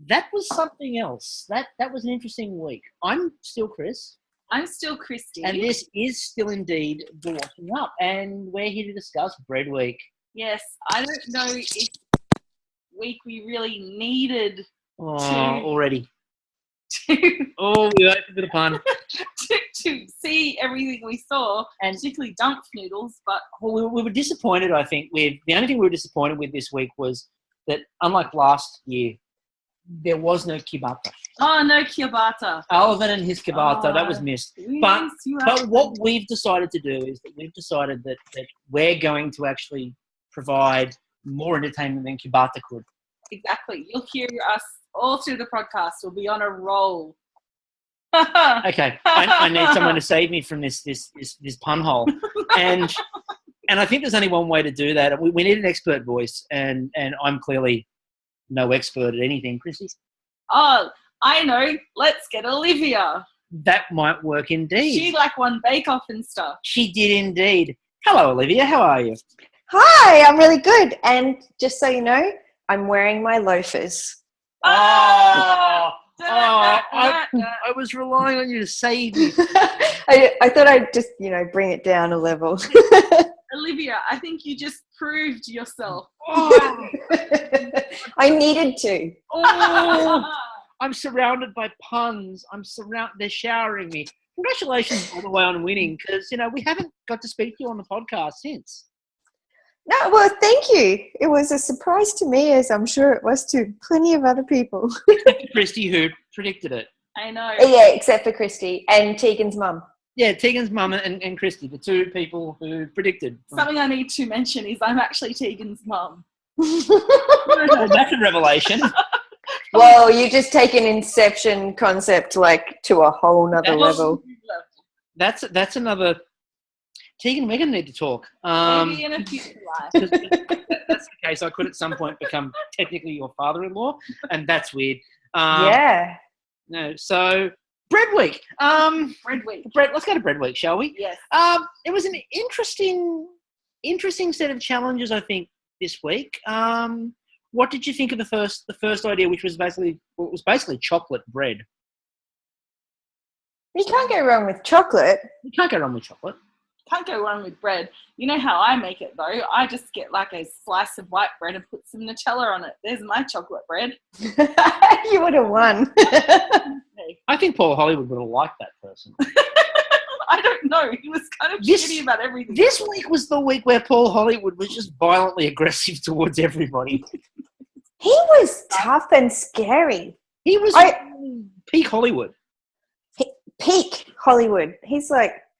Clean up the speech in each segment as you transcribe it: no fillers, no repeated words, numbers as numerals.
that was something else. That was an interesting week. I'm still Chris. I'm still Christy. And this is still indeed the Washing Up. And we're here to discuss Bread Week. Yes, I don't know if week we really needed already. to We opened with a pun. to see everything we saw, and particularly Dampfnudels, but we were disappointed, I think, with the only thing we were disappointed with this week was that, unlike last year, there was no kibata. Oh, no kibata. Alvin and his kibata, that was missed. But what we've decided to do is that we've decided that we're going to actually provide more entertainment than kibata could. Exactly. You'll hear us all through the podcast. We'll be on a roll. Okay, I need someone to save me from this pun hole, and I think there's only one way to do that. We need an expert voice, and I'm clearly no expert at anything, Chrissy. Oh, I know. Let's get Olivia. That might work indeed. She won Bake Off and stuff. She did indeed. Hello, Olivia. How are you? Hi, I'm really good. And just so you know, I'm wearing my loafers. I was relying on you to save me. I thought I'd just, bring it down a level. Olivia, I think you just proved yourself. I needed to. I'm surrounded by puns. They're showering me. Congratulations all the way on winning, because, we haven't got to speak to you on the podcast since. No, well, thank you. It was a surprise to me, as I'm sure it was to plenty of other people. Except for Christy, who predicted it. I know. Yeah, except for Christy and Tegan's mum. Yeah, Tegan's mum and Christy, the two people who predicted. Something I need to mention is I'm actually Tegan's mum. That's a revelation. Well, you just take an Inception concept to a whole nother level. That's another... Tegan, we're going to need to talk. Maybe in a future life. That's the case. I could at some point become technically your father-in-law, and that's weird. Yeah. No, so Bread Week. Bread Week. Let's go to Bread Week, shall we? Yes. It was an interesting set of challenges, I think, this week. What did you think of the first idea, which was basically chocolate bread? You can't go wrong with chocolate. You can't go wrong with chocolate. Can't go wrong with bread. You know how I make it, though? I just get a slice of white bread and put some Nutella on it. There's my chocolate bread. You would have won. I think Paul Hollywood would have liked that person. I don't know. He was kind of shitty about everything. This week was the week where Paul Hollywood was just violently aggressive towards everybody. He was tough and scary. He was peak Hollywood. Peak Hollywood. He's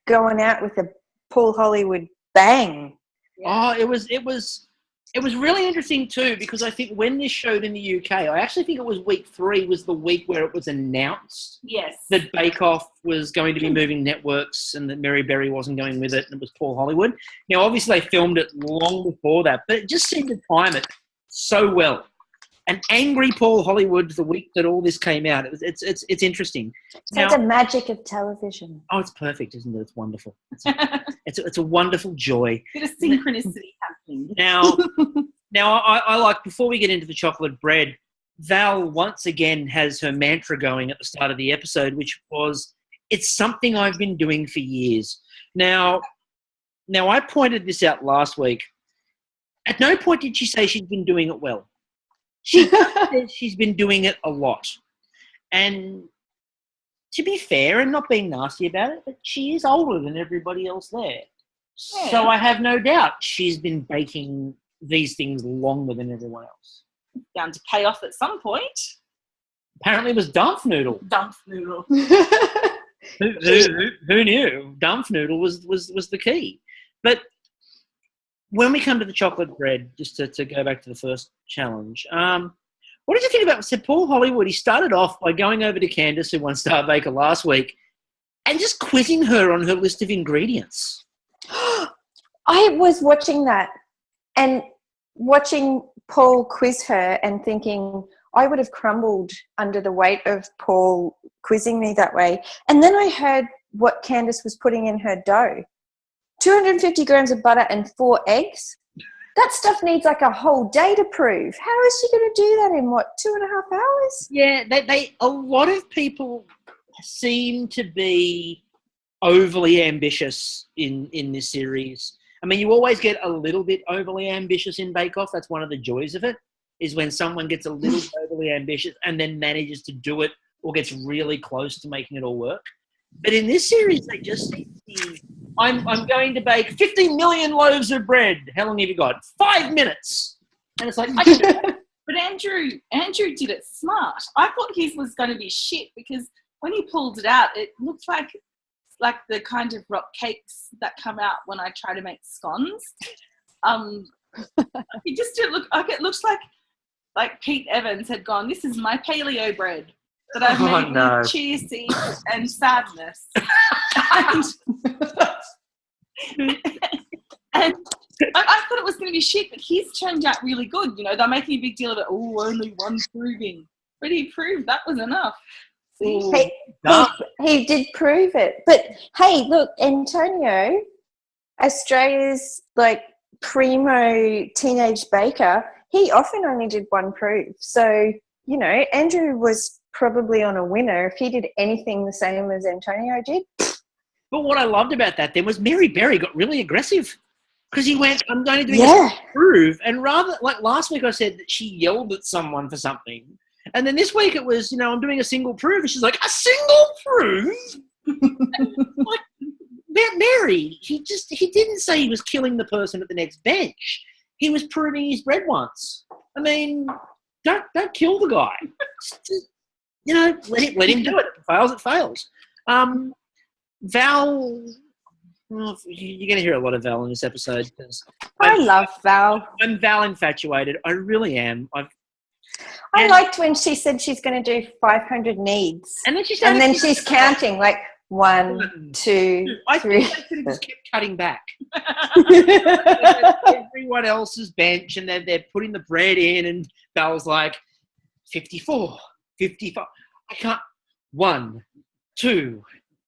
going out with a Paul Hollywood bang. Yeah. Oh, it was really interesting too, because I think when this showed in the UK, I actually think it was week 3 was the week where it was announced that Bake Off was going to be moving networks and that Mary Berry wasn't going with it, and it was Paul Hollywood. Now, obviously they filmed it long before that, but it just seemed to time it so well. An angry Paul Hollywood the week that all this came out. It's interesting. It's the magic of television. Oh, it's perfect, isn't it? It's wonderful. It's a wonderful joy. Bit of synchronicity happening. Now I like, before we get into the chocolate bread, Val once again has her mantra going at the start of the episode, which was, "It's something I've been doing for years." Now I pointed this out last week. At no point did she say she'd been doing it well. She said she's been doing it a lot. And to be fair, and not being nasty about it, but she is older than everybody else there. Yeah. So I have no doubt she's been baking these things longer than everyone else. Bound to pay off at some point. Apparently it was Dampfnudel. Dampfnudel. Who knew? Dampfnudel was the key. But when we come to the chocolate bread, just to go back to the first challenge, what did you think about Paul Hollywood? He started off by going over to Candace, who won Star Baker last week, and just quizzing her on her list of ingredients. I was watching that and watching Paul quiz her and thinking I would have crumbled under the weight of Paul quizzing me that way. And then I heard what Candace was putting in her dough. 250 grams of butter and 4 eggs. That stuff needs like a whole day to prove. How is she going to do that in, 2.5 hours? Yeah, a lot of people seem to be overly ambitious in this series. I mean, you always get a little bit overly ambitious in Bake Off. That's one of the joys of it, is when someone gets a little overly ambitious and then manages to do it or gets really close to making it all work. But in this series, they just seem to be, I'm going to bake 50 million loaves of bread. How long have you got? 5 minutes. And it's like, I can do that. But Andrew did it smart. I thought his was going to be shit because when he pulled it out, it looked like the kind of rock cakes that come out when I try to make scones. It just didn't look like, it looks like Pete Evans had gone, this is my paleo bread that I've made with chia seeds and sadness. and I thought it was going to be shit, but he's turned out really good. You know, they're making a big deal of it. Oh, only one proving. But he proved that was enough. He did prove it. But, hey, look, Antonio, Australia's, primo teenage baker, he often only did one prove. So, you know, Andrew was probably on a winner if he did anything the same as Antonio did. But what I loved about that then was Mary Berry got really aggressive because he went, I'm going to do a prove. And rather, like last week I said that she yelled at someone for something. And then this week it was, I'm doing a single prove. And she's like, a single prove? Like, Mary, he didn't say he was killing the person at the next bench. He was proving his bread once. I mean, don't kill the guy. Just, let him do it. If it fails, it fails. Val, you're going to hear a lot of Val in this episode. I love Val. I'm Val infatuated. I really am. I liked when she said she's going to do 500 needs. And then she's counting, 1, 2, 3. I think they could have just kept cutting back. Everyone else's bench, and they're putting the bread in, and Val's like, 54, 55. I can't. 1, 2,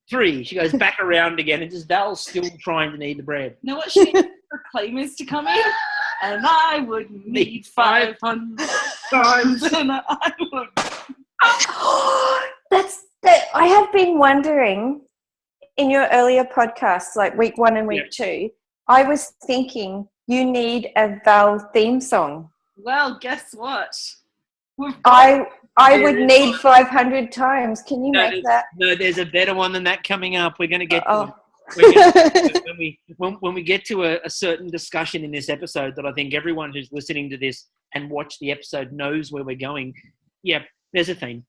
3. She goes back around again, and just Val's still trying to knead the bread. You know what she needs for claimers to come in? And I would need 500 times, and I would. I have been wondering in your earlier podcasts, like week 1 and week 2, I was thinking you need a Val theme song. Well, guess what? I would need 500 times. Can you make that? No, there's a better one than that coming up. We're going to get to it. When we get to a certain discussion in this episode that I think everyone who's listening to this and watched the episode knows where we're going. Yeah, there's a theme.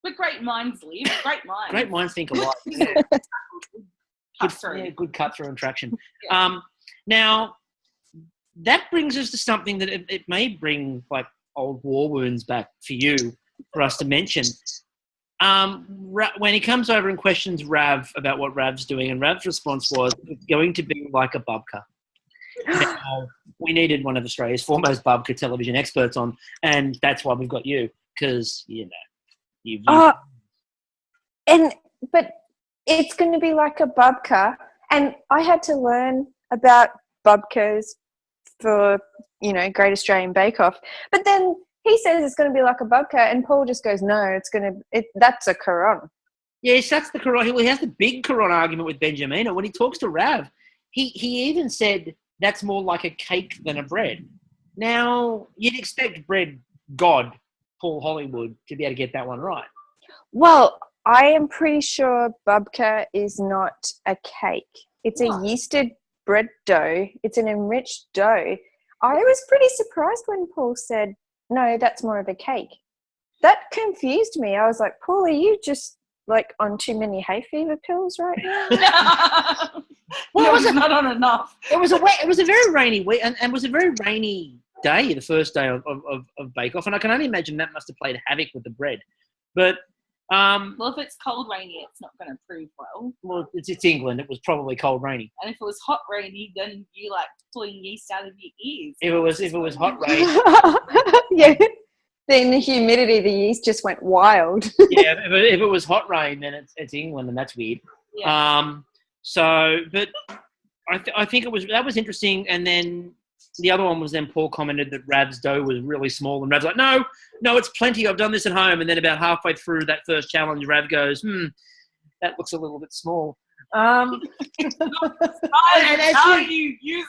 But great minds live. Great minds. Great minds think alike. Good cut through and traction. Yeah. Now, that brings us to something that it may bring old war wounds back for you, for us to mention. When he comes over and questions Rav about what Rav's doing, and Rav's response was, it's going to be like a bubka. Now, we needed one of Australia's foremost bubka television experts on, and that's why we've got you, because, but it's going to be like a bubka, and I had to learn about bubkas for, Great Australian Bake Off, but then he says it's going to be like a bubka, and Paul just goes, no, that's a Quran. Yes, that's the Quran. He has the big Quran argument with Benjamin. When he talks to Rav, he even said that's more like a cake than a bread. Now, you'd expect bread god Paul Hollywood to be able to get that one right. Well, I am pretty sure bubka is not a cake. It's a yeasted bread dough. It's an enriched dough. I was pretty surprised when Paul said, no, that's more of a cake. That confused me. I was like, Paul, are you just on too many hay fever pills right now? Well, was not on enough. It was a very rainy week, and it was a very rainy day, the first day of Bake Off, and I can only imagine that must have played havoc with the bread. But well, if it's cold rainy, it's not going to prove well. Well, it's England. It was probably cold rainy. And if it was hot rainy, then you pulling yeast out of your ears. If it was hot rain, yeah. Then the humidity, the yeast just went wild. Yeah, if it was hot rain, then it's England, and that's weird. Yeah. But I think that was interesting. And then The other one was then Paul commented that Rav's dough was really small, and Rav's like, no, it's plenty. I've done this at home. And then about halfway through that first challenge, Rav goes, that looks a little bit small. And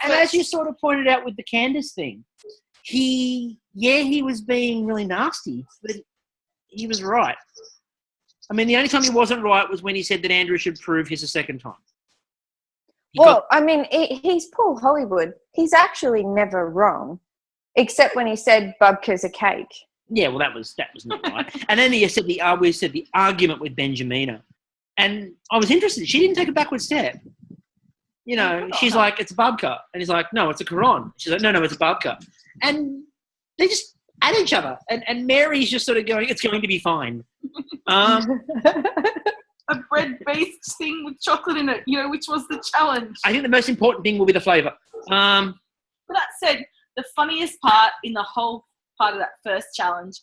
as you sort of pointed out with the Candace thing, he was being really nasty, but he was right. I mean, the only time he wasn't right was when he said that Andrew should prove his a second time. He's Paul Hollywood. He's actually never wrong, except when he said Bubka's a cake. Yeah, well, that was not right. And then we said the argument with Benjamina. And I was interested. She didn't take a backward step. You know, she's like, it's a babka. And he's like, no, it's a Quran. She's like, no, it's a babka. And they just at each other. And Mary's just sort of going, it's going to be fine. A bread-based thing with chocolate in it, which was the challenge. I think the most important thing will be the flavour. But that said, the funniest part in the whole part of that first challenge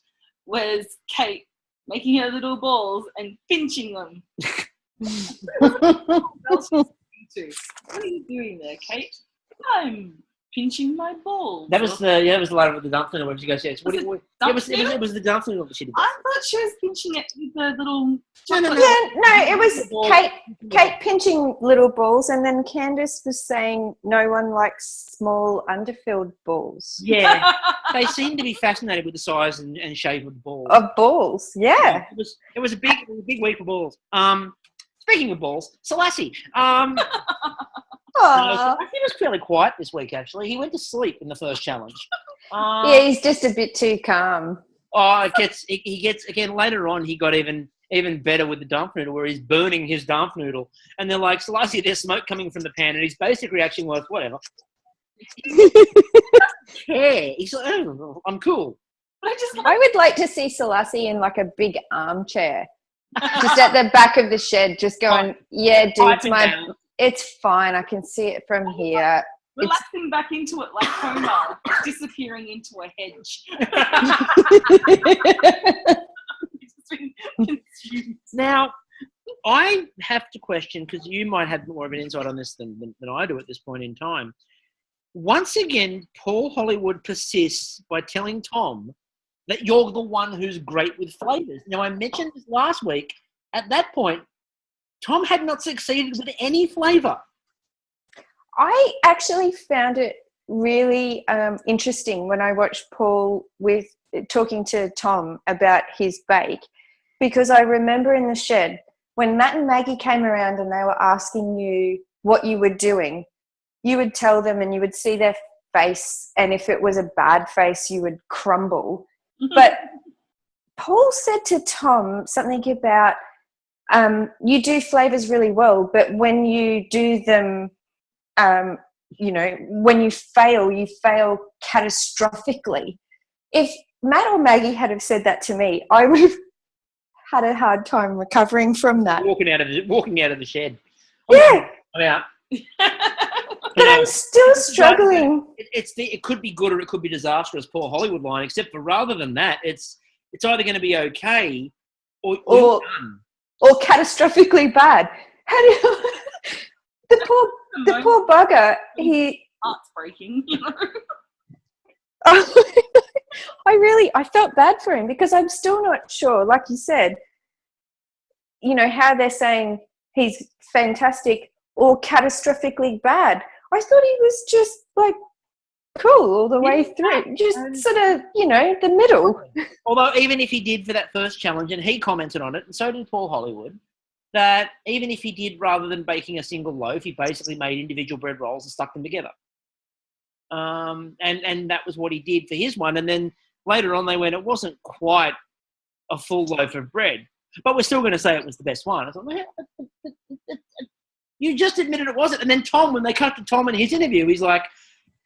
was Kate making her little balls and pinching them. What are you doing there, Kate? I'm pinching my balls. That was the line of the Dampfnudel when she goes, yes. It was the Dampfnudel that she did. I thought she was pinching it with the little chocolate. It was Kate pinching little balls, and then Candace was saying no one likes small underfilled balls. Yeah, they seem to be fascinated with the size and shape of the balls. Of balls, yeah. It was a big week for balls. Speaking of balls, Selassie. He was fairly quiet this week, actually. He went to sleep in the first challenge. He's just a bit too calm. He gets again later on. He got even better with the Dampfnudel, where he's burning his Dampfnudel, and they're like, Selassie, there's smoke coming from the pan, and his basic reaction was, whatever. He doesn't care. He's like, oh, I'm cool. But I would like to see Selassie in like a big armchair, just at the back of the shed, just going, yeah, dude, it's fine. I can see it from here. Relaxing back into it like Homer, disappearing into a hedge. Now, I have to question, because you might have more of an insight on this than I do at this point in time. Once again, Paul Hollywood persists by telling Tom that you're the one who's great with flavours. Now, I mentioned this last week. At that point, Tom had not succeeded with any flavour. I actually found it really interesting when I watched Paul talking to Tom about his bake, because I remember in the shed when Matt and Maggie came around and they were asking you what you were doing, you would tell them and you would see their face, and if it was a bad face, you would crumble. But Paul said to Tom something about, you do flavours really well, but when you do them, when you fail catastrophically. If Matt or Maggie had have said that to me, I would have had a hard time recovering from that. Walking out of the shed. Yeah. I'm out. But I'm still struggling. It could be good or it could be disastrous, Paul Hollywood line, except for rather than that, it's either going to be okay or done. Or catastrophically bad. How do you, the poor bugger, heart's breaking, I felt bad for him, because I'm still not sure, like you said, how they're saying he's fantastic or catastrophically bad. I thought he was just like cool all the way through, just sort of, the middle. Although even if he did for that first challenge, and he commented on it, and so did Paul Hollywood, that even if he did, rather than baking a single loaf, he basically made individual bread rolls and stuck them together. And that was what he did for his one. And then later on they went, it wasn't quite a full loaf of bread, but we're still going to say it was the best one. I thought, you just admitted it wasn't. And then Tom, when they cut to Tom in his interview, he's like,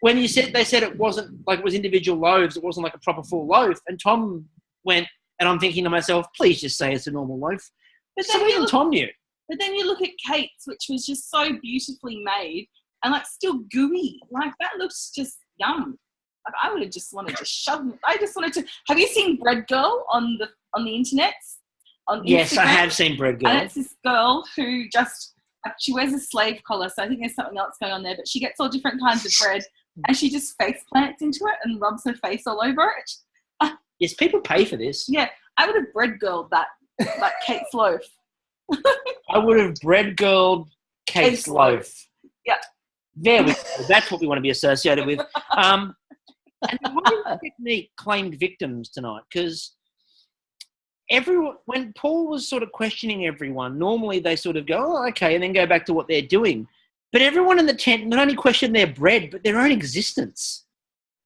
when they said it wasn't like it was individual loaves, it wasn't like a proper full loaf. And Tom went, and I'm thinking to myself, please just say it's a normal loaf. But then even Tom knew. But then you look at Kate's, which was just so beautifully made and like still gooey. Like that looks just yum. Like I would have just wanted to shove them. I just wanted to. Have you seen Bread Girl on the internet? Yes, Instagram? I have seen Bread Girl. And it's this girl who she wears a slave collar, so I think there's something else going on there. But she gets all different kinds of bread, and she just face plants into it and rubs her face all over it. Yes, people pay for this. Yeah, I would have bread girled that Kate's loaf. I would have bread girled Kate's loaf. Yeah. There we go. That's what we want to be associated with. And what is the technique claimed victims tonight? Because everyone, when Paul was sort of questioning everyone, normally they sort of go, oh, okay, and then go back to what they're doing. But everyone in the tent not only questioned their bread, but their own existence.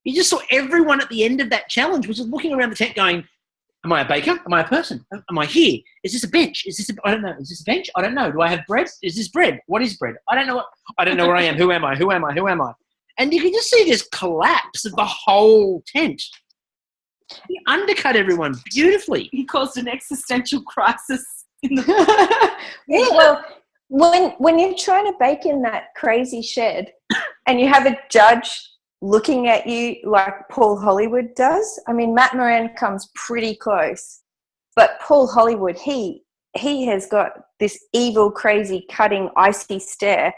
You just saw everyone at the end of that challenge was just looking around the tent going, am I a baker? Am I a person? Am I here? Is this a bench? I don't know. Is this a bench? I don't know. Do I have bread? Is this bread? What is bread? I don't know. I don't know where I am. Who am I? Who am I? Who am I? And you can just see this collapse of the whole tent. He undercut everyone beautifully. He caused an existential crisis in the Yeah, well, when you're trying to bake in that crazy shed and you have a judge looking at you like Paul Hollywood does, I mean, Matt Moran comes pretty close, but Paul Hollywood, he has got this evil, crazy, cutting, icy stare.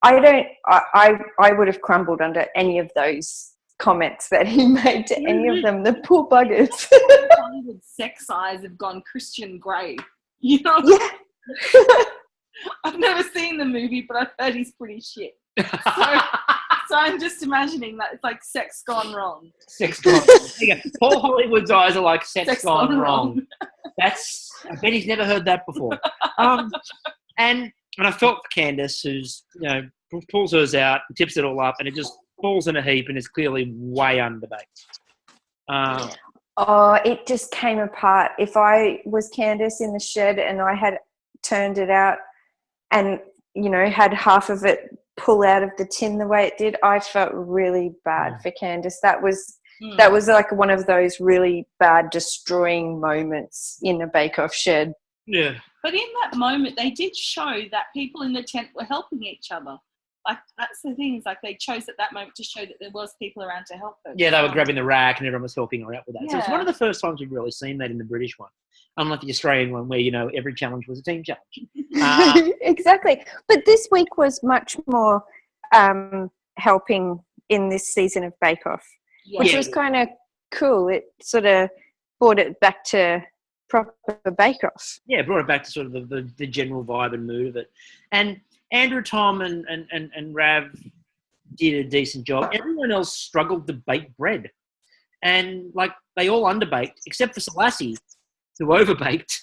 I would have crumbled under any of those comments that he made to any of them. The poor buggers. Hollywood sex eyes have gone Christian Grey. You know? Yeah. I've never seen the movie, but I've heard he's pretty shit. So I'm just imagining that it's like sex gone wrong. Sex gone wrong. Paul Hollywood's eyes are like sex gone wrong. I bet he's never heard that before. And I felt for Candace, who's, pulls hers out, tips it all up, and it just falls in a heap and is clearly way underbaked. It just came apart. If I was Candace in the shed and I had turned it out and, had half of it pull out of the tin the way it did, I felt really bad for Candace. That was like one of those really bad destroying moments in a bake-off shed. Yeah. But in that moment, they did show that people in the tent were helping each other. Like, that's the thing, is like they chose at that moment to show that there was people around to help them. Yeah, they were grabbing the rack and everyone was helping her out with that. Yeah. So it's one of the first times we've really seen that in the British one. Unlike the Australian one where, every challenge was a team challenge. Exactly. But this week was much more helping in this season of Bake Off, which was kind of cool. It sort of brought it back to proper Bake Off. Yeah, brought it back to sort of the general vibe and mood of it. And Andrew, Tom and Rav did a decent job. Everyone else struggled to bake bread. And, they all underbaked, except for Selassie, who overbaked.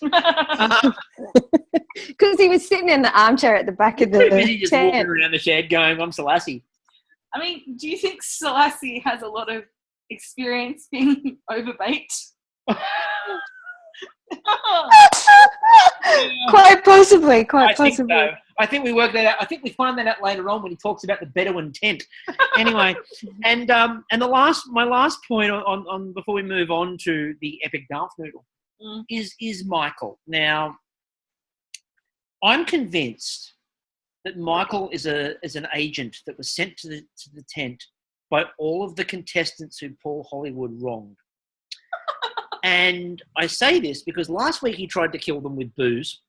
Because he was sitting in the armchair at the back of the busy just tent. walking around the shed going, I'm Selassie. I mean, do you think Selassie has a lot of experience being overbaked? Quite possibly. I think so. I think we work that out. I think we find that out later on when he talks about the Bedouin tent. Anyway, and my last point on before we move on to the epic Dampfnudel is Michael. Now, I'm convinced that Michael is an agent that was sent to the tent by all of the contestants who Paul Hollywood wronged. And I say this because last week he tried to kill them with booze.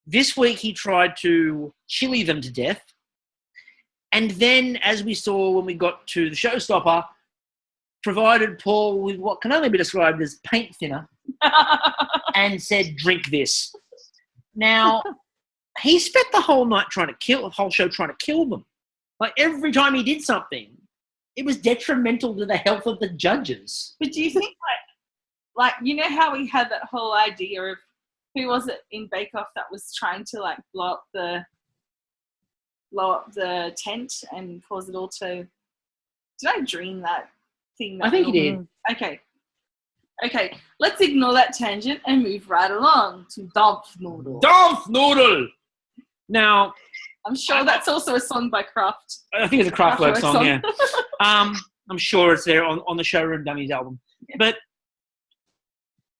This week he tried to chili them to death. And then, as we saw when we got to the showstopper, provided Paul with what can only be described as paint thinner and said, drink this. Now, he spent the whole show trying to kill them. Like, every time he did something, it was detrimental to the health of the judges. But do you think, like how we had that whole idea of, who was it in Bake Off that was trying to blow up the tent and cause it all to? Did I dream that thing? I think you did. Okay. Let's ignore that tangent and move right along to Dampfnudel. Dampfnudel. Now, I'm sure that's also a song by Kraft. I think it's a Kraftwerk song. Yeah. I'm sure it's there on the Showroom Dummies album, but.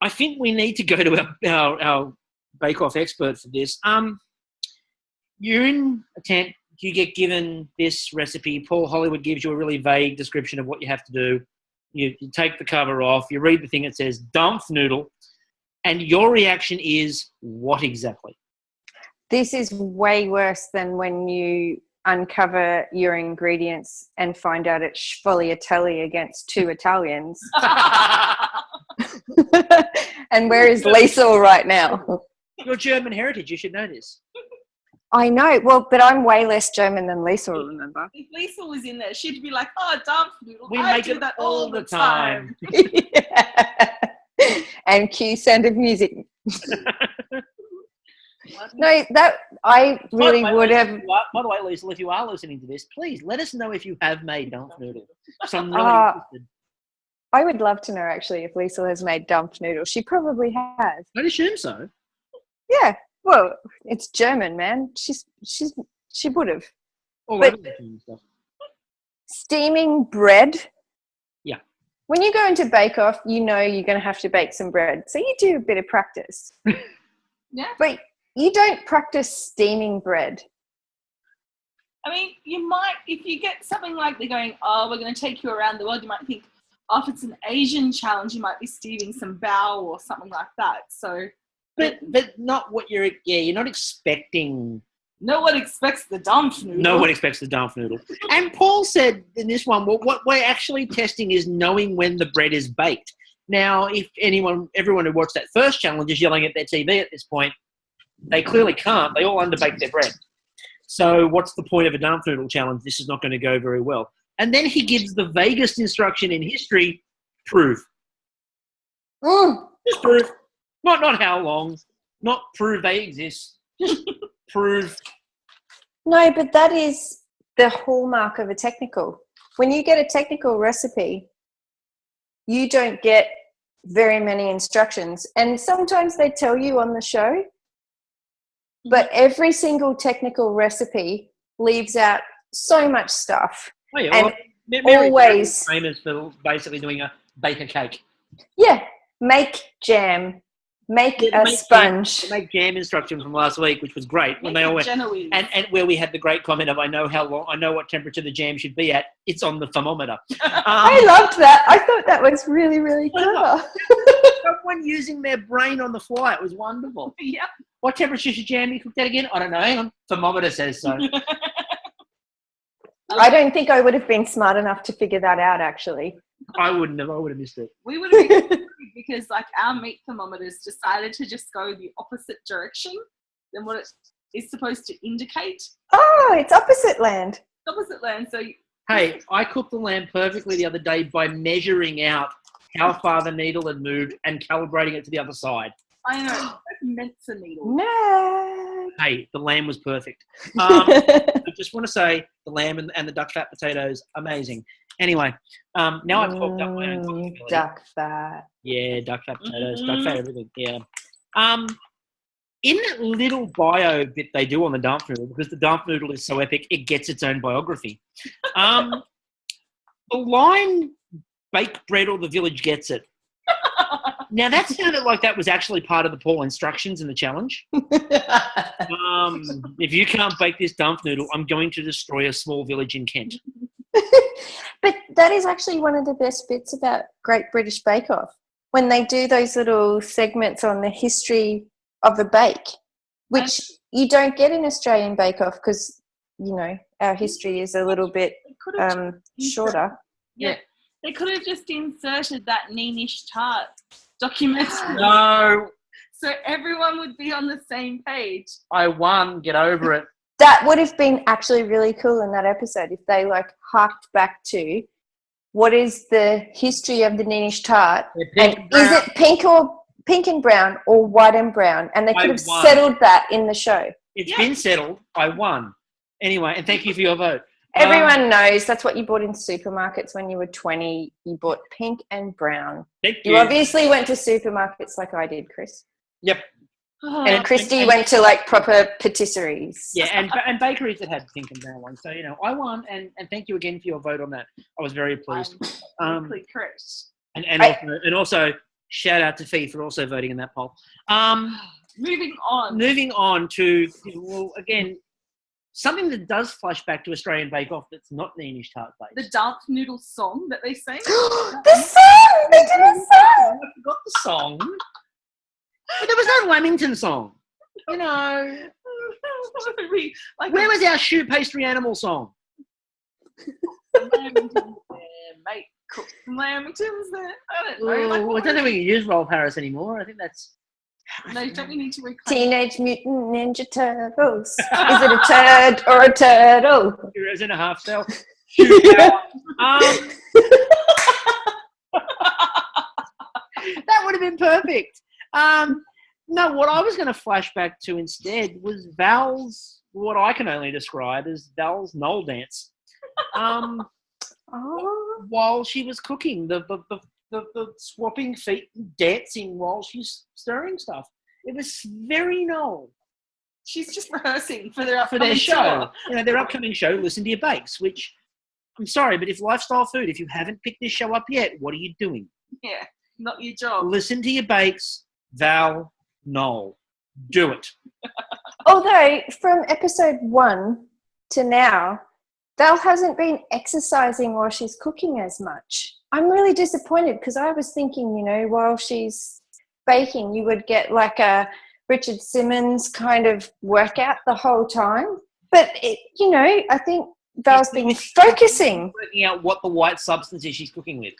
I think we need to go to our bake-off expert for this. You're in a tent. You get given this recipe. Paul Hollywood gives you a really vague description of what you have to do. You take the cover off. You read the thing that says Dampfnudel, and your reaction is what exactly? This is way worse than when you uncover your ingredients and find out it's sfogliatelli against 2 Italians. And where is Liesl right now? Your German heritage, you should know this. I know. Well, but I'm way less German than Liesl, remember? If Lisa was in there, she'd be like, "Oh, Dampfnudel. We I make do it that all the time." Yeah. And cue Sound of Music. No, that I really would have. By the way, Lisa, if you are listening to this, please let us know if you have made Dampfnudel. So I'm really interested. I would love to know actually if Liesl has made Dampfnudel. She probably has. I'd assume so. Yeah. Well, it's German, man. She would have. All But- over the German stuff. Steaming bread. Yeah. When you go into Bake Off, you know you're going to have to bake some bread. So you do a bit of practice. Yeah. But you don't practice steaming bread. I mean, you might, if you get something like they're going, "Oh, we're going to take you around the world," you might think, "Oh, if it's an Asian challenge, you might be steaming some bao or something like that." So, But not what you're not expecting. no one expects the Dampfnudel. No one expects the Dampfnudel. And Paul said in this one, what we're actually testing is knowing when the bread is baked. Now, if everyone who watched that first challenge is yelling at their TV at this point, they clearly can't. They all underbake their bread. So what's the point of a Dampfnudel challenge? This is not going to go very well. And then he gives the vaguest instruction in history: prove. Just prove. Not how long. Not prove they exist. Just prove. No, but that is the hallmark of a technical. When you get a technical recipe, you don't get very many instructions. And sometimes they tell you on the show, but every single technical recipe leaves out so much stuff. Oh, yeah, And Mary's always famous for basically doing a bake a cake. Yeah, make jam, make a sponge. Make jam instruction from last week, which was great when they all went. Genoese. And where we had the great comment of, I know what temperature the jam should be at. It's on the thermometer. I loved that. I thought that was really, really clever. Someone using their brain on the fly. It was wonderful. Yeah. What temperature should jam be cooked at again? I don't know. Hang on. Thermometer says so. I don't think I would have been smart enough to figure that out, actually. I wouldn't have. I would have missed it. We would have been worried because, like, our meat thermometers decided to just go the opposite direction than what it is supposed to indicate. Oh, it's opposite land. Opposite land. So, Hey, I cooked the lamb perfectly the other day by measuring out how far the needle had moved and calibrating it to the other side. I know, that's meant to needle. No. Hey, the lamb was perfect. I just want to say the lamb and the duck fat potatoes, amazing. Anyway, now I've talked up my own cooking ability. Duck fat. Yeah, duck fat potatoes, duck fat everything. Yeah. In that little bio bit they do on the Dampfnudel, because the Dampfnudel is so epic, it gets its own biography. The line "bake bread or the village gets it." Now that sounded like that was actually part of the Paul instructions in the challenge. If you can't bake this Dampfnudel, I'm going to destroy a small village in Kent. But that is actually one of the best bits about Great British Bake Off, when they do those little segments on the history of the bake, which you don't get in Australian Bake Off because, you know, our history is a little bit shorter. Yeah. They could have just inserted that Neenish tart documentary. No, So everyone would be on the same page. I won. Get over it. That would have been actually really cool in that episode if they harked back to what is the history of the Neenish tart, and is it pink and brown or white and brown, and they could have settled that in the show. It's been settled. I won. Anyway, and thank you for your vote. Everyone knows that's what you bought in supermarkets when you were 20. You bought pink and brown. Thank You obviously went to supermarkets like I did, Chris. Yep. And Christy went to proper patisseries. Yeah, and bakeries that had pink and brown ones. So, I won, and thank you again for your vote on that. I was very pleased. Absolutely correct. And also shout out to Fee for also voting in that poll. Moving on to, again, something that does flash back to Australian Bake Off that's not Neenish tart based. the Dampfnudel song that they sang. The song! They did a song! I forgot the song. But there was no Lamington song. Where was our shoe pastry animal song? Mate, cook some lamingtons there. I don't know. I don't think we can use Roll Paris anymore. I think that's... No, don't we need to reclaim Teenage Mutant Ninja Turtles. Is it a turd or a turtle? 2.5 cell. That would have been perfect. No, what I was going to flash back to instead was Val's, what I can only describe as Val's knoll dance. While she was cooking, the swapping feet, dancing while she's stirring stuff. It was very knoll. She's just rehearsing for their show. You know, their upcoming show, Listen to Your Bakes, which, I'm sorry, but if Lifestyle Food, if you haven't picked this show up yet, what are you doing? Yeah, not your job. Listen to Your Bakes, Val, Noel. Do it. Although, from episode 1 to now, Val hasn't been exercising while she's cooking as much. I'm really disappointed because I was thinking, you know, while she's baking, you would get like a Richard Simmons kind of workout the whole time. But, you know, I think Val's been focusing. Working out what the white substance is she's cooking with.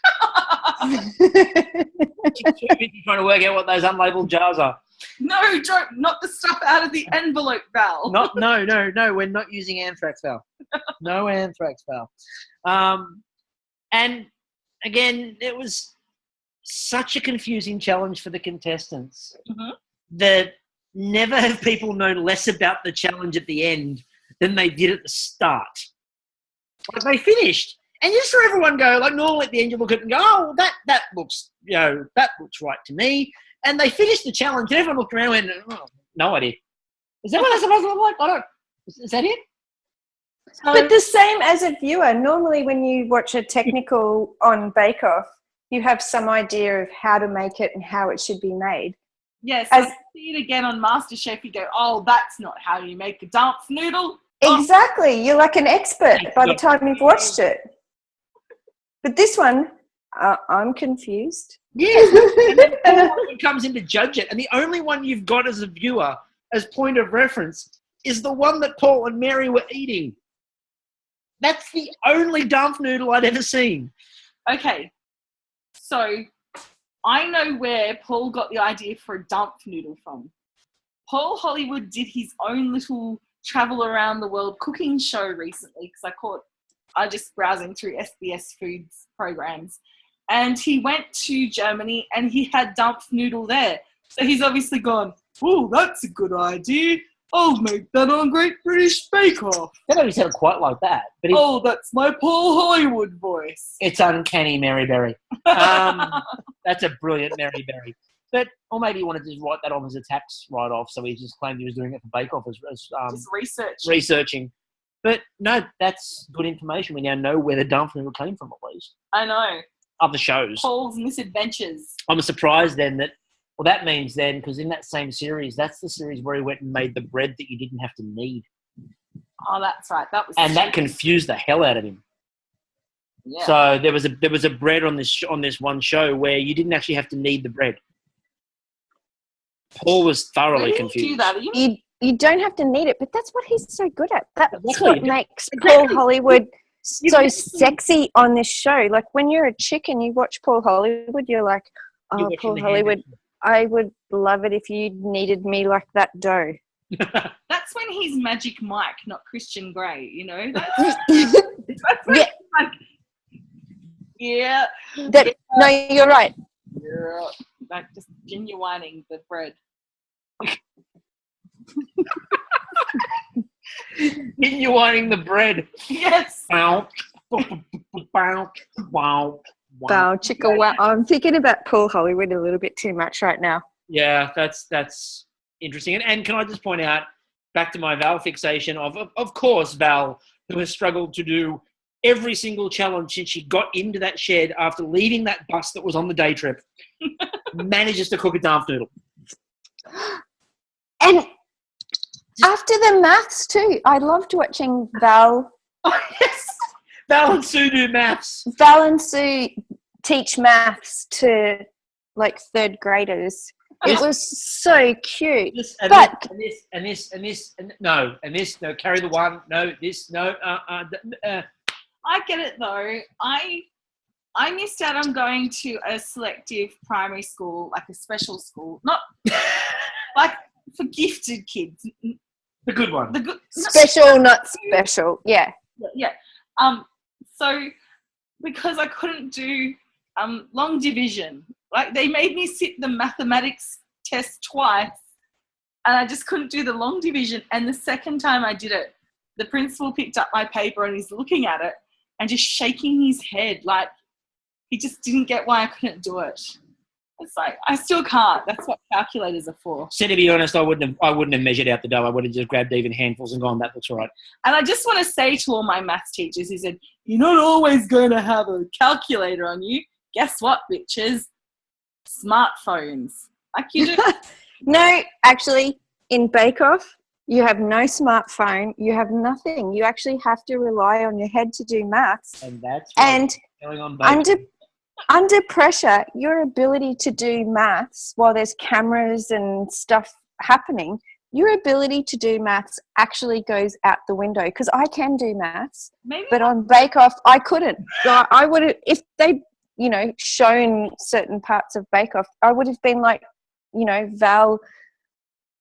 She's too busy trying to work out what those unlabeled jars are. No, don't. Not the stuff out of the envelope, Val. No, we're not using anthrax, Val. No anthrax, Val. And again, it was such a confusing challenge for the contestants that never have people known less about the challenge at the end than they did at the start. Like, they finished, and you saw everyone go, like, normally at the end you look at it and go, oh, that looks, you know, that looks right to me. And they finished the challenge, and everyone looked around and went, oh, no idea. Is that what that's supposed to look like? I don't. Is that it? So, but the same as a viewer, normally when you watch a technical on Bake Off, you have some idea of how to make it and how it should be made. Yes, I see it again on MasterChef. You go, oh, that's not how you make a Dampfnudel. Exactly. You're like an expert by the time you've watched it. But this one, I'm confused. Yes. And then Paul comes in to judge it, and the only one you've got as a viewer as point of reference is the one that Paul and Mary were eating. That's the only Dampfnudel I'd ever seen. Okay, so I know where Paul got the idea for a Dampfnudel from. Paul Hollywood did his own little travel around the world cooking show recently because I just browsing through SBS Foods programs, and he went to Germany and he had Dampfnudel there. So he's obviously gone, oh, that's a good idea. I'll make that on Great British Bake Off. That don't sound quite like that. But that's my Paul Hollywood voice. It's uncanny, Mary Berry. That's a brilliant Mary Berry. Or maybe he wanted to just write that off as a tax write-off, so he just claimed he was doing it for Bake Off as just researching. But no, that's good information. We now know where the Dampfnudel came from, at least. I know. Other shows. Paul's misadventures. I'm surprised then that means then, because in that same series, that's the series where he went and made the bread that you didn't have to knead. Oh, that's right. That confused the hell out of him. Yeah. So there was a bread on this one show where you didn't actually have to knead the bread. Paul was thoroughly confused. Do that? You don't have to knead it, but that's what he's so good at. That's what makes Paul Hollywood so sexy on this show. Like, when you're a chick and you watch Paul Hollywood, you're like, oh, Paul Hollywood, I would love it if you kneaded me like that dough. That's when he's Magic Mike, not Christian Grey, you know? Yeah. No, you're right. Yeah. Like, just genuining the bread. Genuining the bread. Yes. Wow, chicka wow. I'm thinking about Paul Hollywood a little bit too much right now. Yeah, that's interesting. And can I just point out, back to my Val fixation of course, Val, who has struggled to do every single challenge since she got into that shed after leaving that bus that was on the day trip, manages to cook a Dampfnudel. And after the maths too, I loved watching Val. Oh, yes. Val and Sue do maths. Val and Sue teach maths to like third graders. It was so cute. This, But no, carry the one, no, this, no, I get it though. I missed out on going to a selective primary school, like a special school, not like for gifted kids. the good one. The good special, not special. Yeah. Yeah. So because I couldn't do long division, like they made me sit the mathematics test twice, and I just couldn't do the long division. And the second time I did it, the principal picked up my paper and he's looking at it and just shaking his head like he just didn't get why I couldn't do it. It's like I still can't. That's what calculators are for. So to be honest, I wouldn't have measured out the dough. I would have just grabbed even handfuls and gone, that looks right. And I just want to say to all my maths teachers who said, you're not always going to have a calculator on you. Guess what, bitches? Smartphones. Like you do. No, actually, in Bake Off, you have no smartphone. You have nothing. You actually have to rely on your head to do maths. And that's going on under pressure, your ability to do maths while there's cameras and stuff happening, your ability to do maths actually goes out the window, because I can do maths, but on Bake Off, I couldn't. I would have, if they, shown certain parts of Bake Off, I would have been like, Val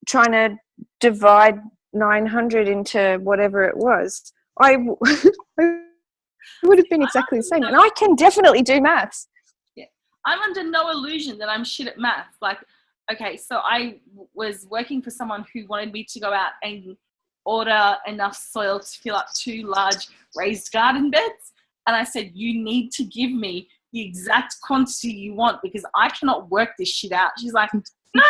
trying to divide 900 into whatever it was. I would have been exactly the same. And I can definitely do maths. Yeah. I'm under no illusion that I'm shit at maths. Like, okay, so I was working for someone who wanted me to go out and order enough soil to fill up 2 large raised garden beds. And I said, you need to give me the exact quantity you want because I cannot work this shit out. She's like, no,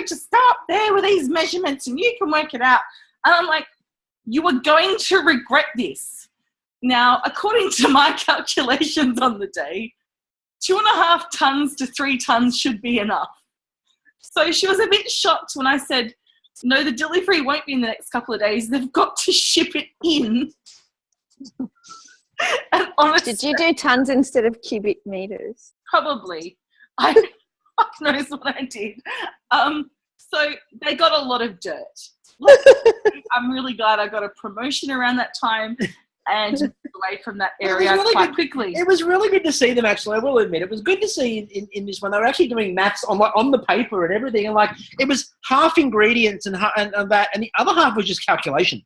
just start there with these measurements and you can work it out. And I'm like, you are going to regret this. Now, according to my calculations on the day, 2.5 tons to 3 tons should be enough. So she was a bit shocked when I said, no, the delivery won't be in the next couple of days. They've got to ship it in. And honestly, did you do tons instead of cubic meters? Probably. Fuck knows what I did. So they got a lot of dirt. I'm really glad I got a promotion around that time and away from that area quite quickly. It was really good to see them, actually. I will admit, it was good to see in this one. They were actually doing maths on the paper and everything, and it was half ingredients and that, and the other half was just calculation.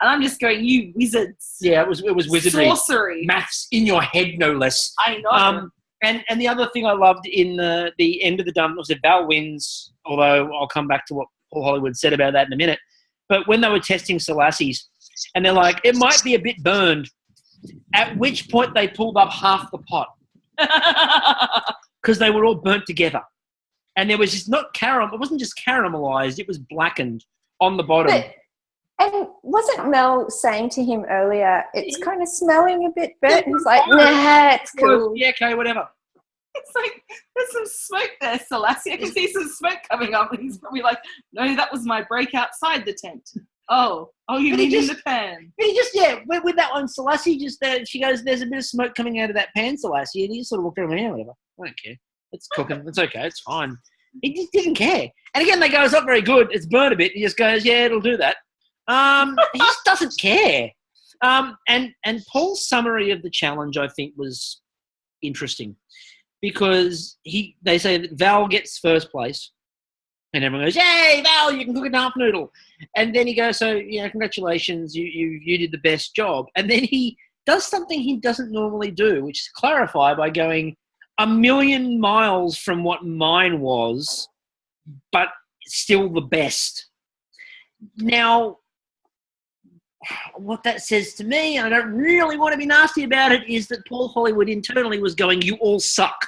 And I'm just going, you wizards. Yeah, it was wizardry. Sorcery. Maths in your head, no less. I know. And the other thing I loved in the end of the dump was that Val wins, although I'll come back to what Paul Hollywood said about that in a minute. But when they were testing Selassie's, and they're like, it might be a bit burned, at which point they pulled up half the pot. Because they were all burnt together. And there was just not caramel, it wasn't just caramelized, it was blackened on the bottom. And wasn't Mel saying to him earlier, it's kind of smelling a bit burnt? And he's like, nah, it's cool. Yeah, okay, whatever. It's like, there's some smoke there, Selassie. I can see some smoke coming up. And he's probably like, no, that was my break outside the tent. Oh, you mean in the pan. But he just, with that one, Selassie she goes, there's a bit of smoke coming out of that pan, Selassie. And he just sort of looked around, whatever. I don't care. It's cooking. It's okay. It's fine. He just didn't care. And again, they go, it's not very good. It's burnt a bit. He just goes, yeah, it'll do that. He just doesn't care. And Paul's summary of the challenge, I think, was interesting because they say that Val gets first place, and everyone goes, "Yay, Val! You can cook a Dampfnudel." And then he goes, "So, congratulations, you did the best job." And then he does something he doesn't normally do, which is clarify by going 1,000,000 miles from what mine was, but still the best. Now, what that says to me, and I don't really want to be nasty about it, is that Paul Hollywood internally was going, you all suck.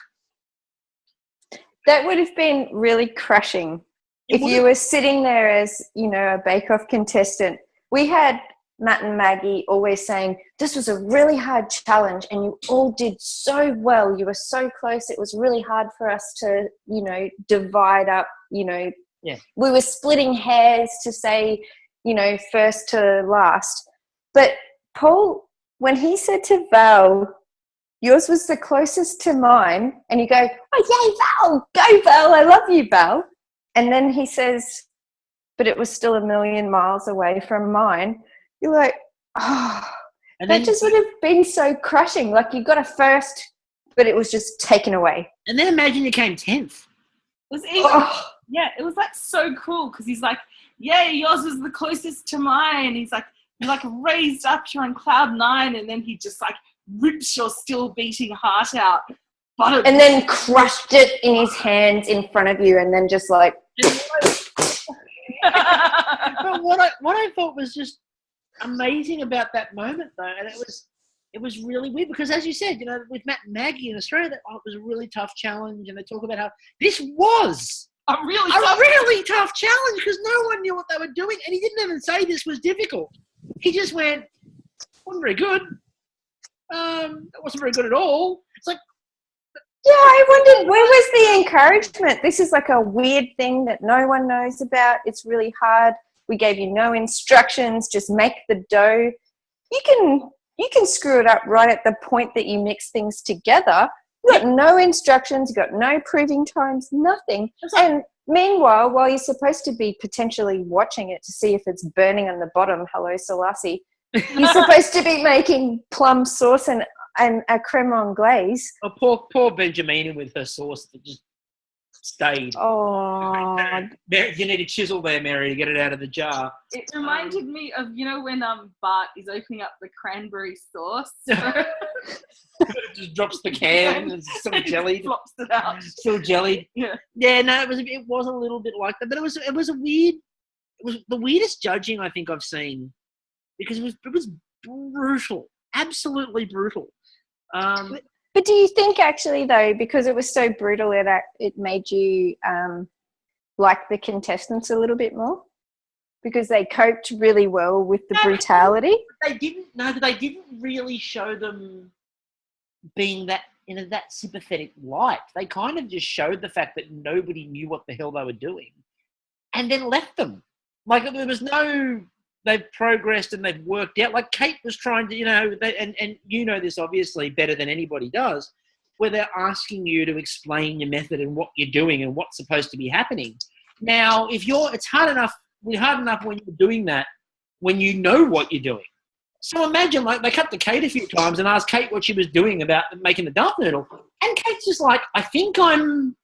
That would have been really crushing if you were sitting there as, a bake-off contestant. We had Matt and Maggie always saying, this was a really hard challenge and you all did so well. You were so close. It was really hard for us to, divide up, Yeah. We were splitting hairs to say, first to last. But Paul, when he said to Val, yours was the closest to mine, and you go, oh, yay, Val, go, Val, I love you, Val. And then he says, but it was still a million miles away from mine. You're like, oh, And that then, just would have been so crushing. Like you got a first, but it was just taken away. and then imagine you came 10th. It was even, Oh. yeah, it was like so cool because he's like, yeah, yours was the closest to mine. He's like, you like raised up, you're on cloud 9, and then he just like rips your still beating heart out. And then crushed it in his hands in front of you, and then just like. But what I thought was just amazing about that moment, though, and it was really weird because, as you said, you know, with Matt and Maggie in Australia, it was a really tough challenge, and they talk about how this was a really tough challenge because no one knew what they were doing, and he didn't even say this was difficult. He just went, "Wasn't very good. It wasn't very good at all." It's like, yeah, I wondered where was the encouragement. This is like a weird thing that no one knows about. It's really hard. We gave you no instructions. Just make the dough. You can screw it up right at the point that you mix things together. You got no instructions. You got no proving times. Nothing. And meanwhile, while you're supposed to be potentially watching it to see if it's burning on the bottom, hello Selassie, you're supposed to be making plum sauce and a creme anglaise. oh, poor Benjamina with her sauce that just stayed. Oh, You need a chisel there, Mary, to get it out of the jar. It reminded me of, you know, when Bart is opening up the cranberry sauce. It just drops the can and it's still jellied. Flops it out. Still jellied. Yeah. Yeah, no, it was a little bit like that, but it was the weirdest judging I think I've seen because it was brutal, absolutely brutal. but do you think actually though, because it was so brutal, it made you like the contestants a little bit more because they coped really well with the brutality? They didn't really show them being that in that sympathetic light. They kind of just showed the fact that nobody knew what the hell they were doing, and then left them. Like there was no. They've progressed and they've worked out. Like Kate was trying to, you know, and you know this obviously better than anybody does, where they're asking you to explain your method and what you're doing and what's supposed to be happening. Now, it's hard enough when you're doing that, when you know what you're doing. So imagine, like, they cut to Kate a few times and asked Kate what she was doing about making the Dampfnudel, and Kate's just like, I think I'm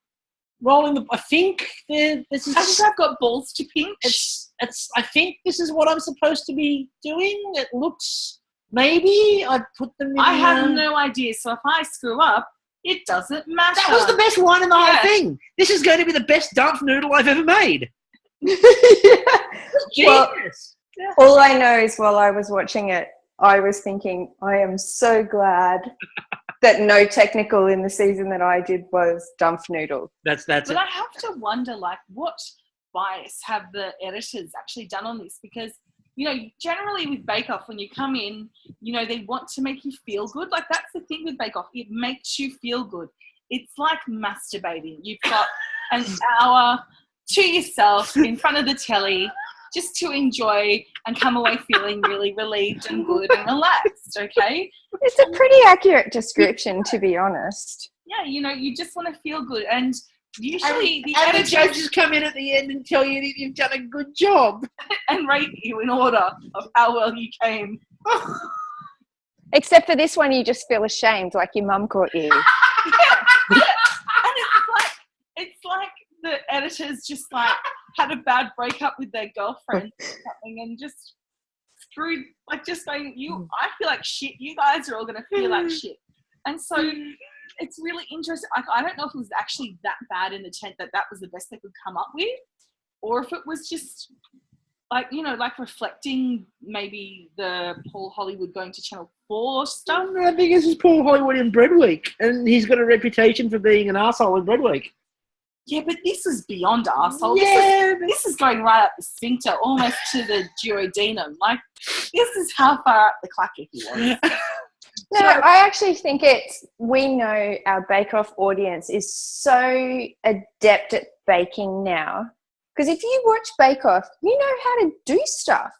rolling I think this is. I think I've got balls to pinch. I think this is what I'm supposed to be doing. It looks, maybe I'd put them in. I have no idea. So if I screw up, it doesn't matter. That was the best line in the whole thing. This is going to be the best Dampfnudel I've ever made. Genius. Well, all I know is while I was watching it, I was thinking, I am so glad that no technical in the season that I did was Dampfnudel. That's But it. I have to wonder, like, what bias have the editors actually done on this? Because, you know, generally with Bake Off, when you come in, you know, they want to make you feel good. Like, that's the thing with Bake Off. It makes you feel good. It's like masturbating. You've got an hour to yourself in front of the telly just to enjoy and come away feeling really relieved and good and relaxed, okay? It's a pretty accurate description, to be honest. Yeah, you know, you just want to feel good. And usually the And the editors judges come in at the end and tell you that you've done a good job. and rate you in order of how well you came. Except for this one, you just feel ashamed, like your mum caught you. And it's like the editors just like had a bad breakup with their girlfriend or something and just screwed, like just going, I feel like shit, you guys are all going to feel like shit. And so it's really interesting. I don't know if it was actually that bad in the tent that was the best they could come up with, or if it was just like, you know, like reflecting maybe the Paul Hollywood going to Channel 4 stuff. I think this is Paul Hollywood in Bread Week, and he's got a reputation for being an arsehole in Bread Week. Yeah, but this is beyond arsehole. Yeah, this is going right up the sphincter, almost to the duodenum. Like, this is how far up the clacker he was. No, I actually think we know our Bake Off audience is so adept at baking now. Because if you watch Bake Off, you know how to do stuff.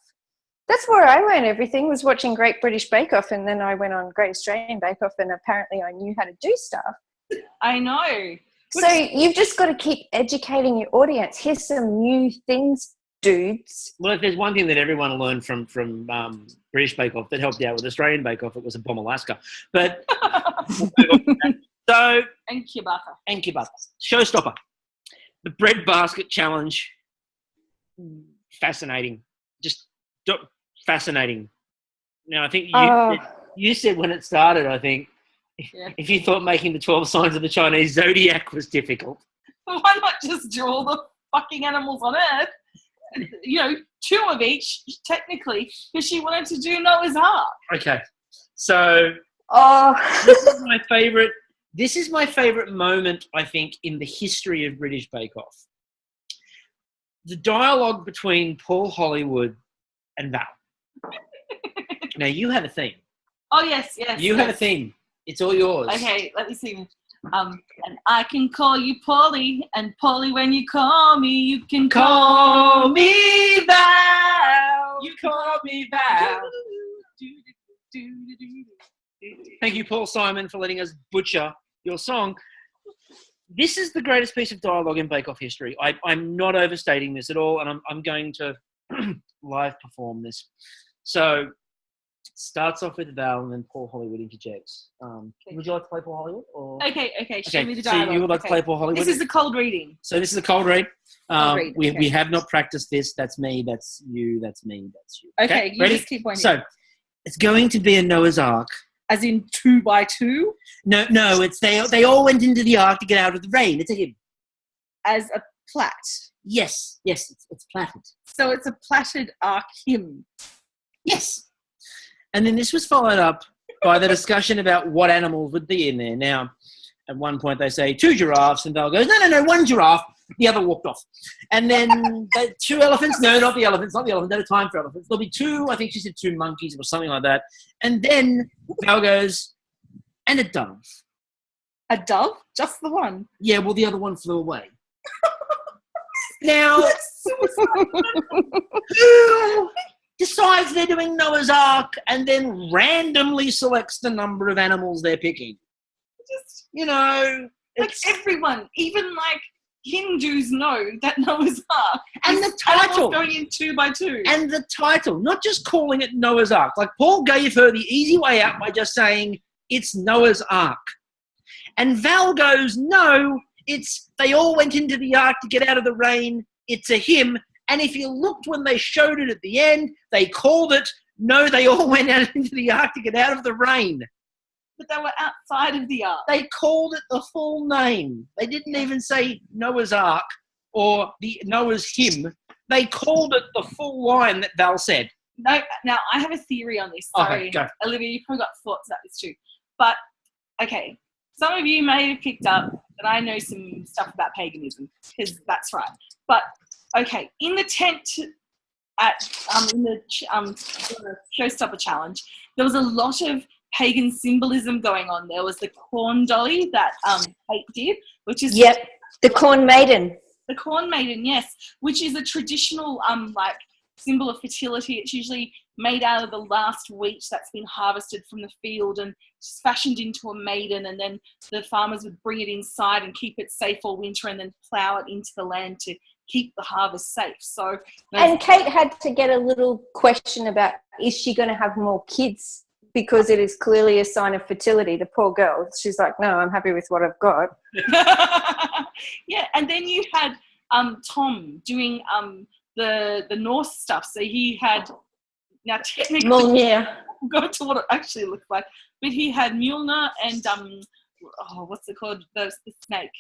That's where I learned everything, was watching Great British Bake Off, and then I went on Great Australian Bake Off, and apparently I knew how to do stuff. I know. So you've just got to keep educating your audience. Here's some new things, dudes. Well, if there's one thing that everyone learned from British Bake Off that helped out with Australian Bake Off, it was a bomb Alaska. But so And ciabatta. Showstopper, the bread basket challenge. Fascinating, just fascinating. Now I think you said when it started, I think if you thought making the 12 signs of the Chinese zodiac was difficult, why not just do all the fucking animals on Earth? 2 of each, technically, because she wanted to do Noah's Ark. Okay, so this is my favourite moment, I think, in the history of British Bake Off. The dialogue between Paul Hollywood and Val. Now, you have a theme. Oh, yes. You have a theme. It's all yours. Okay, let me see. And I can call you Paulie, and Paulie, when you call me, you can call me Val. You call me Val. Thank you, Paul Simon, for letting us butcher your song. This is the greatest piece of dialogue in Bake Off history. I'm not overstating this at all, and I'm going to live perform this. So, starts off with Val, and then Paul Hollywood interjects. Would you like to play Paul Hollywood? Or? Okay. Show me the dialogue. So you would like to play Paul Hollywood? This is the cold reading. So this is the cold read. We have not practiced this. That's me. That's you. That's me. That's you. Okay, you ready? just keep pointing. So, it's going to be a Noah's Ark. As in 2 by 2? No. It's they all went into the ark to get out of the rain. It's a hymn. As a plait. Yes. It's plaited. So it's a plaited ark hymn. Yes. And then this was followed up by the discussion about what animals would be in there. Now, at one point they say 2 giraffes, and Val goes, no, 1 giraffe. The other walked off. And then 2 elephants. No, not the elephants. Not the elephants. No time for elephants. There'll be 2, I think she said 2 monkeys or something like that. And then Val goes, and a dove. A dove? Just the one? Yeah, well, the other one flew away. Now, who decides they're doing Noah's Ark and then randomly selects the number of animals they're picking? Just, it's everyone, even Hindus know that Noah's Ark. And the title. Going in 2 by 2. And the title, not just calling it Noah's Ark. Like Paul gave her the easy way out by just saying, it's Noah's Ark. And Val goes, no, they all went into the ark to get out of the rain. It's a hymn. And if you looked when they showed it at the end, they called it, no, they all went out into the ark to get out of the rain. But they were outside of the ark. They called it the full name. They didn't even say Noah's Ark or the Noah's hymn. They called it the full line that Val said. No, now I have a theory on this. Sorry, okay, go. Olivia, you've probably got thoughts about this too. But, okay, some of you may have picked up that I know some stuff about paganism, because that's right. But, okay, in the tent in the Showstopper challenge, there was a lot of pagan symbolism going on. There was the corn dolly that Kate did, which is... Yep, the corn maiden. The corn maiden, yes, which is a traditional symbol of fertility. It's usually made out of the last wheat that's been harvested from the field and fashioned into a maiden, and then the farmers would bring it inside and keep it safe all winter and then plough it into the land to keep the harvest safe. So, and Kate had to get a little question about, is she going to have more kids? Because it is clearly a sign of fertility. The poor girl, she's like, no, I'm happy with what I've got. Yeah, and then you had Tom doing the Norse stuff. So he had, now technically, Mjolnir. We'll go to what it actually looked like, but he had Mjolnir and what's it called? The snake,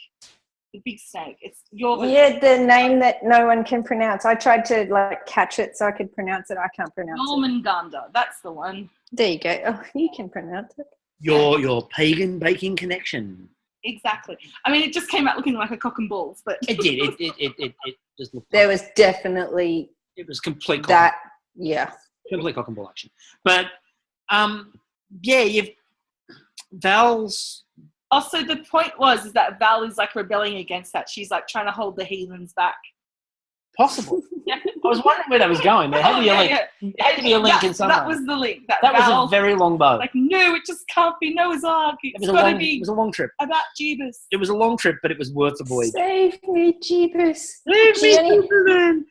the big snake. It's the name that no one can pronounce. I tried to catch it so I could pronounce it. I can't pronounce it. Jormungandr, that's the one. There you go. Oh, you can pronounce it. Your pagan baking connection. Exactly. I mean, it just came out looking like a cock and balls, but it did. It just looked. There was definitely. It was complete. That complete cock and ball action. But you've Val's. Also, the point is that Val is rebelling against that. She's trying to hold the heathens back. possible. I was wondering where that was going. There had to be a link. It had to be a link in some way. That was the link. That was a very long bow. Like, no, it just can't be Noah's Ark. It was a long trip. About Jeebus. It was a long trip, but it was worth the voyage. Save me, Jeebus. Save me, Jeebus.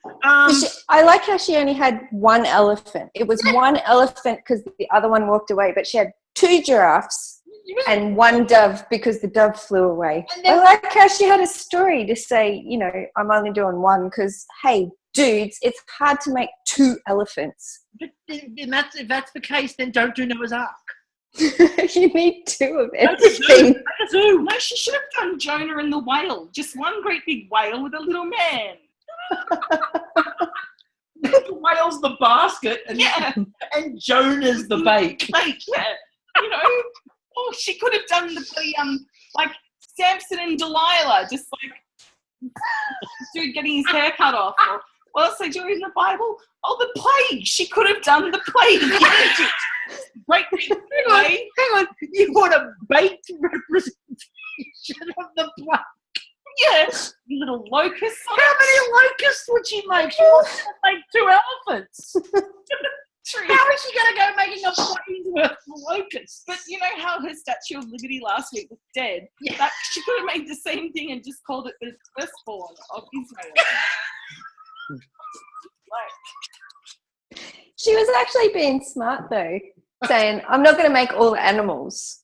I like how she only had one elephant. It was one elephant because the other one walked away, but she had 2 giraffes and 1 dove because the dove flew away. I like how she had a story to say, you know, I'm only doing 1 because, hey, dudes, it's hard to make 2 elephants. But if that's the case, then don't do Noah's Ark. You need 2 of everything. No, she should have done Jonah and the whale. Just one great big whale with a little man. The whale's the basket and Jonah's the bake. You know, she could have done the like Samson and Delilah, just like dude getting his hair cut off. Or what else they do in the Bible? Oh, the plague. She could have done the plague. Great big plague. Hang on. You want a baked representation of the plague? Yes, little locusts. How many locusts would she make? She wants to make 2 elephants. True. How is she going to go making a plane's worth of locusts? But you know how her Statue of Liberty last week was dead? Yeah. That, she could have made the same thing and just called it the firstborn of Israel. She was actually being smart though, saying, I'm not going to make all animals.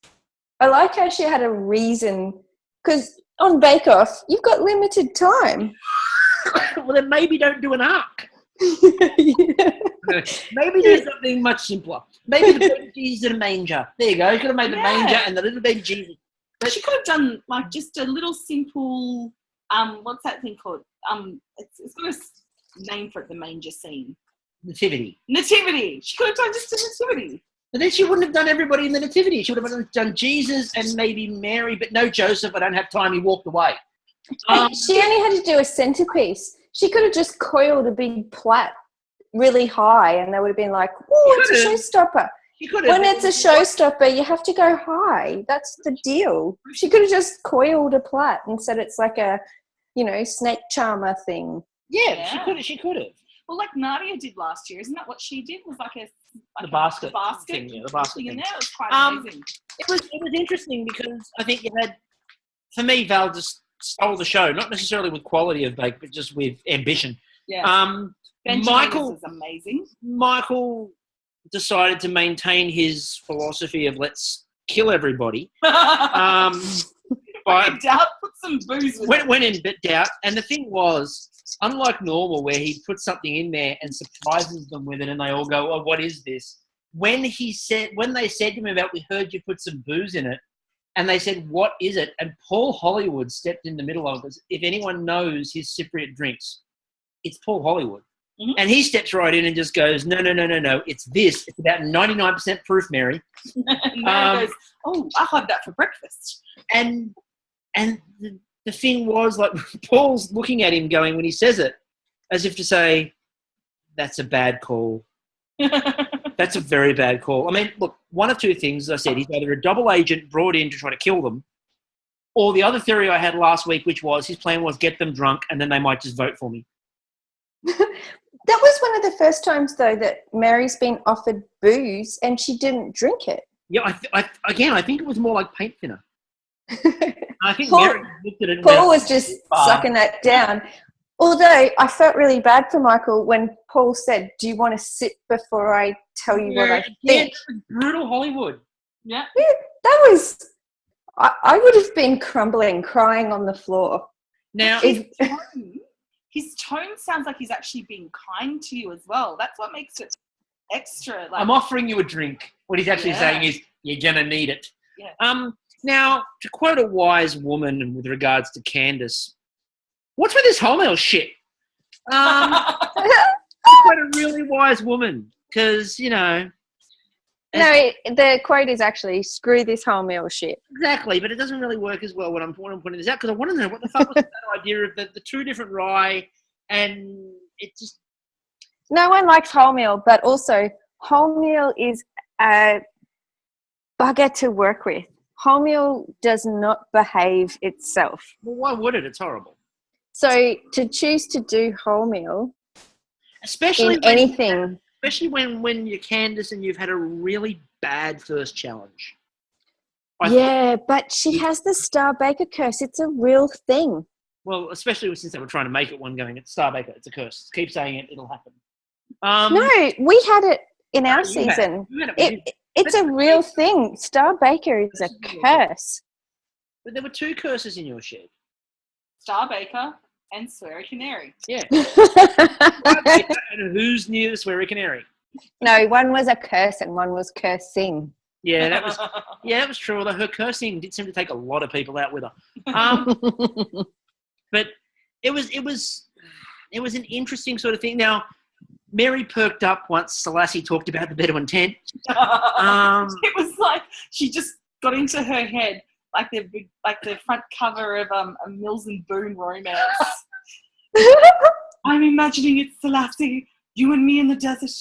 I like how she had a reason, because on Bake Off, you've got limited time. Well, then maybe don't do an ark. Maybe do something much simpler. Maybe the baby Jesus in a manger. There you go. You could have made the manger and the little baby Jesus. But she could have done like just a little simple. What's that thing called? It's got a name for it. The manger scene. Nativity. She could have done just a nativity. But then she wouldn't have done everybody in the nativity. She would have done Jesus and maybe Mary, but no Joseph. I don't have time. He walked away. She only had to do a centerpiece. She could have just coiled a big plait really high and they would have been like, oh, it's a showstopper. When it's a showstopper, you have to go high. That's the deal. She could have just coiled a plait and said it's like a, you know, snake charmer thing. Yeah. She could have. Well, like Nadia did last year. Isn't that what she did? Was like the basket thing. Yeah, the basket thing. thing. In there. It was quite amazing. It was interesting because I think you had, for me, Val just stole the show, not necessarily with quality of bake, but just with ambition. Yeah. Michael was amazing. Michael decided to maintain his philosophy of let's kill everybody. But doubt, put some booze with went in bit doubt, and the thing was, unlike normal where he puts something in there and surprises them with it, and they all go, "Oh, what is this?" When they said to him about, "We heard you put some booze in it," and they said, "What is it?" and Paul Hollywood stepped in the middle of it. If anyone knows his Cypriot drinks, it's Paul Hollywood. Mm-hmm. And he steps right in and just goes, no, it's this. It's about 99% proof, Mary. Mary goes, oh, I'll have that for breakfast. And the thing was, like, Paul's looking at him going, when he says it, as if to say, that's a bad call. That's a very bad call. I mean, look, one of 2 things, as I said, he's either a double agent brought in to try to kill them, or the other theory I had last week, which was his plan was get them drunk and then they might just vote for me. That was one of the first times, though, that Mary's been offered booze and she didn't drink it. Yeah, I think it was more like paint thinner. I think Paul, Mary looked at it. Paul was just sucking that down. Although I felt really bad for Michael when Paul said, do you want to sit before I tell you what I think? Yeah, brutal Hollywood. Yeah. That was... I would have been crying on the floor. Now... His tone sounds like he's actually being kind to you as well. That's what makes it extra. Like, I'm offering you a drink. What he's actually saying is, you're going to need it. Yeah. Now, to quote a wise woman with regards to Candace, what's with this wholemeal shit? Quite a really wise woman because, you know... No, the quote is actually, screw this wholemeal shit. Exactly, but it doesn't really work as well when I'm pointing this out because I want to know what the fuck was that idea of the 2 different rye, and it just... No one likes wholemeal, but also wholemeal is a bugger to work with. Wholemeal does not behave itself. Well, why would it? It's horrible. So to choose to do wholemeal especially in anything. especially when you're Candace and you've had a really bad first challenge. But she has the Star Baker curse. It's a real thing. Well, especially since they were trying to make it one going, it's Star Baker, it's a curse. Keep saying it, it'll happen. No, we had it in our season. It's a real thing. Star Baker is a curse. But there were 2 curses in your shed. Star Baker and Swear a Canary. Yeah. And who's near the Swear a Canary? No, one was a curse and one was cursing. Yeah, that was true. Although her cursing did seem to take a lot of people out with her. But it was an interesting sort of thing. Now, Mary perked up once Selassie talked about the Bedouin tent. It was like she just got into her head like the front cover of a Mills and Boon romance. I'm imagining it, Selassie, you and me in the desert,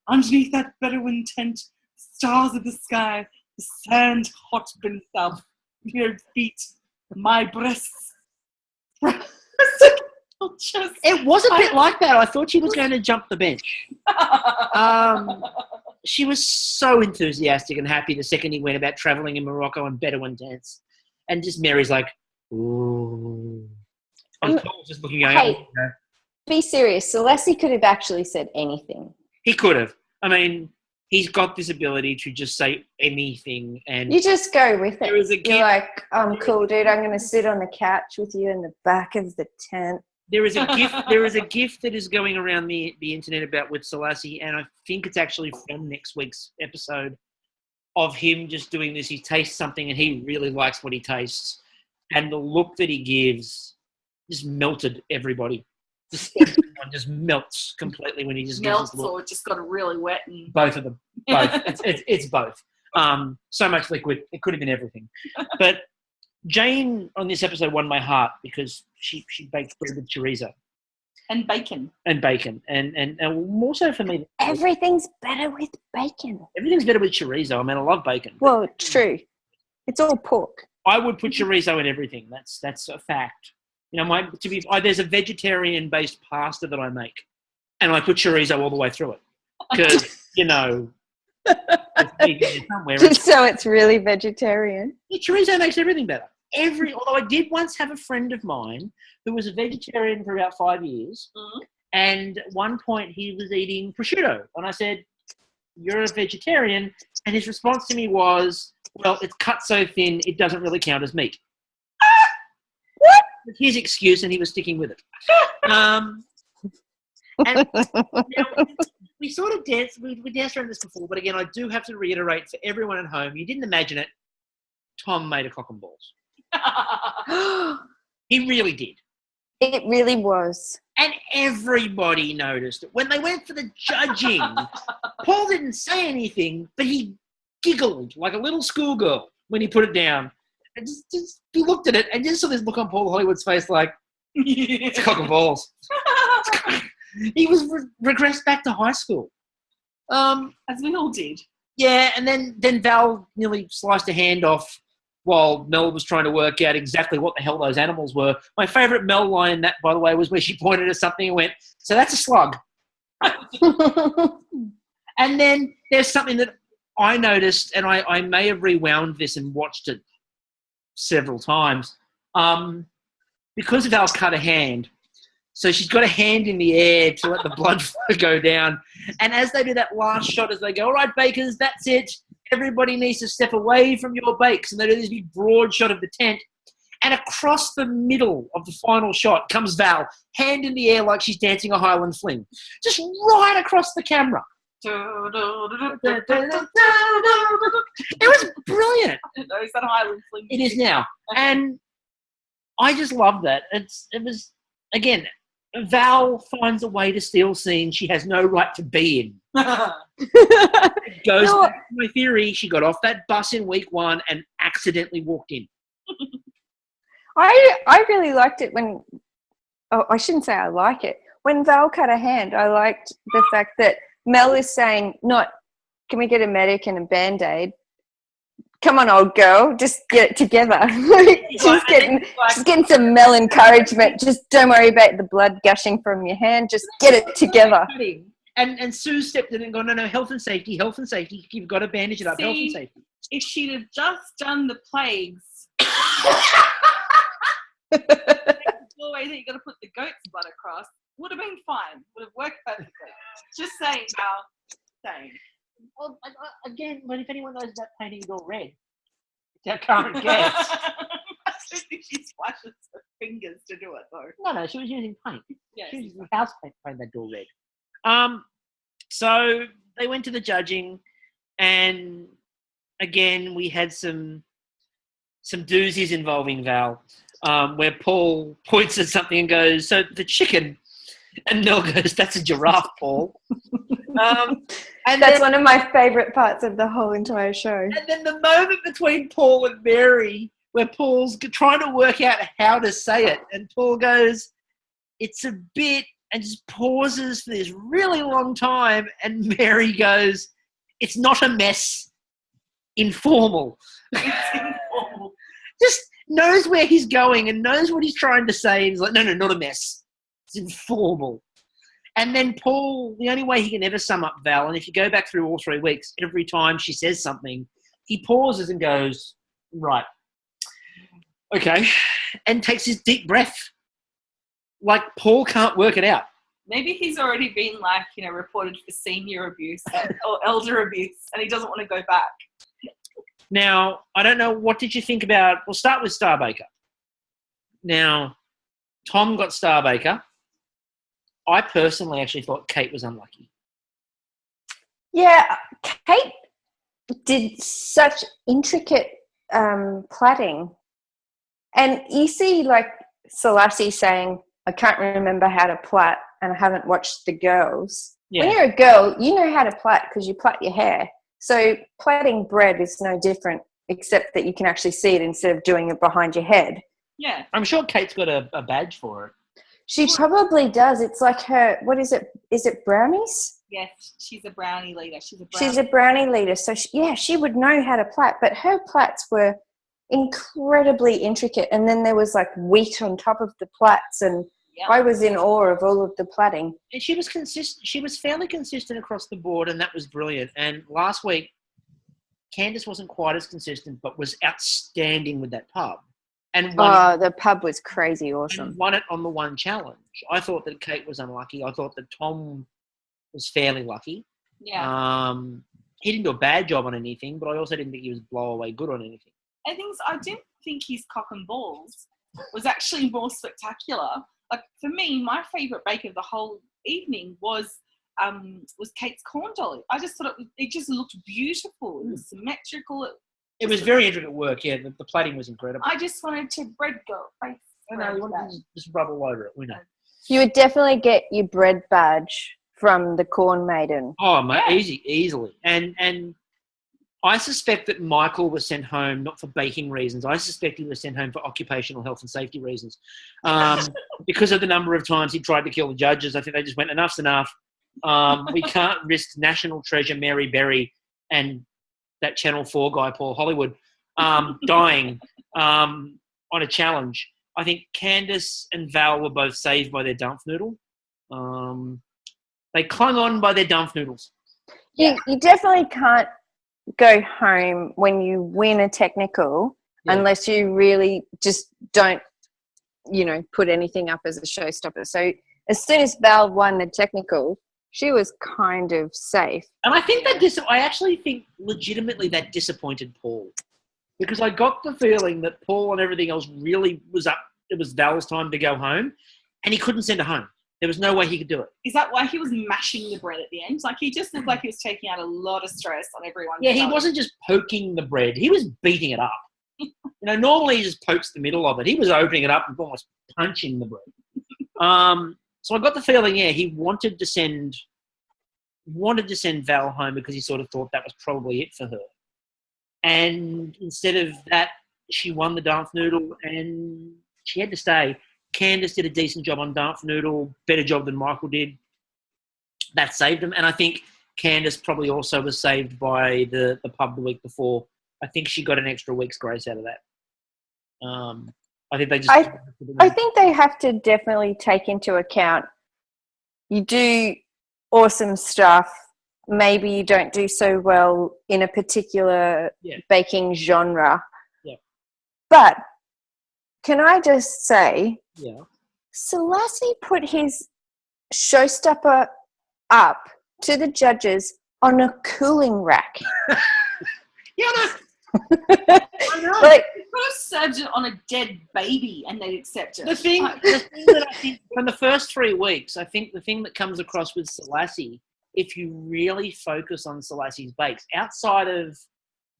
underneath that Bedouin tent, stars of the sky, the sand hot beneath our feet, my breasts. It was a bit like that. I thought she was going to jump the bench. She was so enthusiastic and happy the second he went about travelling in Morocco and Bedouin tents. And just Mary's like, ooh. And Paul's just looking going, hey, be serious. Selassie could have actually said anything. He could have. I mean, he's got this ability to just say anything. And you just go with it. You're like, cool, dude. I'm going to sit on the couch with you in the back of the tent. There is a gift. There is a gift that is going around the internet about with Selassie, and I think it's actually from next week's episode of him just doing this. He tastes something, and he really likes what he tastes, and the look that he gives just melted everybody. Everyone just melts completely when he just melts gives this look. Or just got really wet. And... Both of them. Both. It's both. So much liquid. It could have been everything, but. Jane on this episode won my heart because she baked bread with chorizo. And bacon. And more so for me. Everything's better with bacon. Everything's better with chorizo. I mean, I love bacon. Well, true. It's all pork. I would put chorizo in everything. That's a fact. You know, there's a vegetarian-based pasta that I make, and I put chorizo all the way through it because, you know... Just so it's really vegetarian. Yeah, chorizo makes everything better. Although I did once have a friend of mine who was a vegetarian for about 5 years, and at one point he was eating prosciutto, and I said, "You're a vegetarian," and his response to me was, "Well, it's cut so thin it doesn't really count as meat." What? His excuse, and he was sticking with it. And now, we sort of danced around this before, but again, I do have to reiterate for everyone at home, you didn't imagine it, Tom made a cock and balls. He really did. It really was. And everybody noticed it. When they went for the judging, Paul didn't say anything, but he giggled like a little schoolgirl when he put it down. And just he looked at it and just saw this look on Paul Hollywood's face like, it's a cock and balls. He was regressed back to high school. As we all did. Yeah, and then Val nearly sliced a hand off while Mel was trying to work out exactly what the hell those animals were. My favourite Mel line, that, by the way, was where she pointed at something and went, "So that's a slug." And then there's something that I noticed, and I may have rewound this and watched it several times. Because Val cut a hand, so she's got a hand in the air to let the blood flow go down. And as they do that last shot, as they go, "All right, bakers, that's it. Everybody needs to step away from your bakes." And they do this big broad shot of the tent. And across the middle of the final shot comes Val, hand in the air like she's dancing a Highland fling. Just right across the camera. It was brilliant. Is that Highland fling? It is now. And I just love that. It was, again, Val finds a way to steal scenes she has no right to be in. It goes back to my theory. She got off that bus in week 1 and accidentally walked in. I really liked it when... Oh, I shouldn't say I like it. When Val cut a hand, I liked the fact that Mel is saying, not, "Can we get a medic and a Band-Aid?" come on, old girl, just get it together. she's getting some male encouragement. Just don't worry about the blood gushing from your hand. Just get it together. And Sue stepped in and gone, no, health and safety. You've got to bandage it up, health and safety. If she'd have just done the plagues, always that you got to put the goat's butt across, would have been fine. Would have worked perfectly. Just saying, Val. Saying. Well, again, but if anyone knows about painting it all red, it's our current guess. I don't think she splashes her fingers to do it, though. No, she was using paint. Yes. She was using house paint to paint that door red. So they went to the judging, and again, we had some doozies involving Val, where Paul points at something and goes, so the chicken, and Mel goes, that's a giraffe, Paul. And that's one of my favourite parts of the whole entire show. And then the moment between Paul and Mary, where Paul's trying to work out how to say it, and Paul goes, it's a bit, and just pauses for this really long time, and Mary goes, it's not a mess, informal. It's informal. Just knows where he's going and knows what he's trying to say. He's like, no, not a mess. It's informal. And then Paul, the only way he can ever sum up Val, and if you go back through all 3 weeks, every time she says something, he pauses and goes, right, okay, and takes his deep breath. Like Paul can't work it out. Maybe he's already been reported for senior abuse or elder abuse, and he doesn't want to go back. Now, I don't know, what did you think about, we'll start with Starbaker. Now, Tom got Starbaker. I personally actually thought Kate was unlucky. Yeah, Kate did such intricate plaiting. And you see, like, Selassie saying, I can't remember how to plait and I haven't watched the girls. Yeah. When you're a girl, you know how to plait because you plait your hair. So plaiting bread is no different, except that you can actually see it instead of doing it behind your head. Yeah. I'm sure Kate's got a badge for it. She probably does. It's like her, what is it? Is it brownies? Yes, she's a brownie leader. She's a brownie leader. So, she would know how to plait. But her plaits were incredibly intricate. And then there was, like, wheat on top of the plaits. And I was in awe of all of the plaiting. And she was consistent. She was fairly consistent across the board, and that was brilliant. And last week, Candice wasn't quite as consistent, but was outstanding with that pub. And the pub was crazy awesome. And won it on the one challenge. I thought that Kate was unlucky. I thought that Tom was fairly lucky. Yeah. He didn't do a bad job on anything, but I also didn't think he was blow away good on anything. I didn't think his cock and balls was actually more spectacular. Like, for me, my favourite bake of the whole evening was Kate's corn dolly. I just thought it just looked beautiful. It was symmetrical. It was very intricate work, yeah. The plating was incredible. I just wanted to bread go face. I know, you wanted to just rub all over it, we know. You would definitely get your bread badge from the Corn Maiden. Oh, mate, easily. And I suspect that Michael was sent home not for baking reasons. I suspect he was sent home for occupational health and safety reasons. Because of the number of times he tried to kill the judges, I think they just went, enough's enough. We can't risk national treasure Mary Berry and that Channel 4 guy, Paul Hollywood, dying on a challenge. I think Candice and Val were both saved by their Dampfnudel. They clung on by their Dampfnudels. You definitely can't go home when you win a technical unless you really just don't, put anything up as a showstopper. So as soon as Val won the technical, she was kind of safe. And I think I actually think legitimately that disappointed Paul. Because I got the feeling that Paul and everything else really was up. It was Val's time to go home. And he couldn't send her home. There was no way he could do it. Is that why he was mashing the bread at the end? Like, he just looked like he was taking out a lot of stress on everyone. Yeah, he wasn't just poking the bread. He was beating it up. Normally he just pokes the middle of it. He was opening it up and almost punching the bread. So I got the feeling, he wanted to send Val home because he sort of thought that was probably it for her. And instead of that, she won the Dampfnudel and she had to stay. Candice did a decent job on Dampfnudel, better job than Michael did. That saved him. And I think Candice probably also was saved by the pub the week before I think she got an extra week's grace out of that. I think they just. I think they have to definitely take into account. You do awesome stuff. Maybe you don't do so well in a particular baking genre. Yeah. But can I just say, yeah, Selassie put his showstopper up to the judges on a cooling rack. yeah, no. I know. Like, You could have served it on a dead baby and they'd accept it. The thing that I think from the first 3 weeks, I think the thing that comes across with Selassie, if you really focus on Selassie's bakes, outside of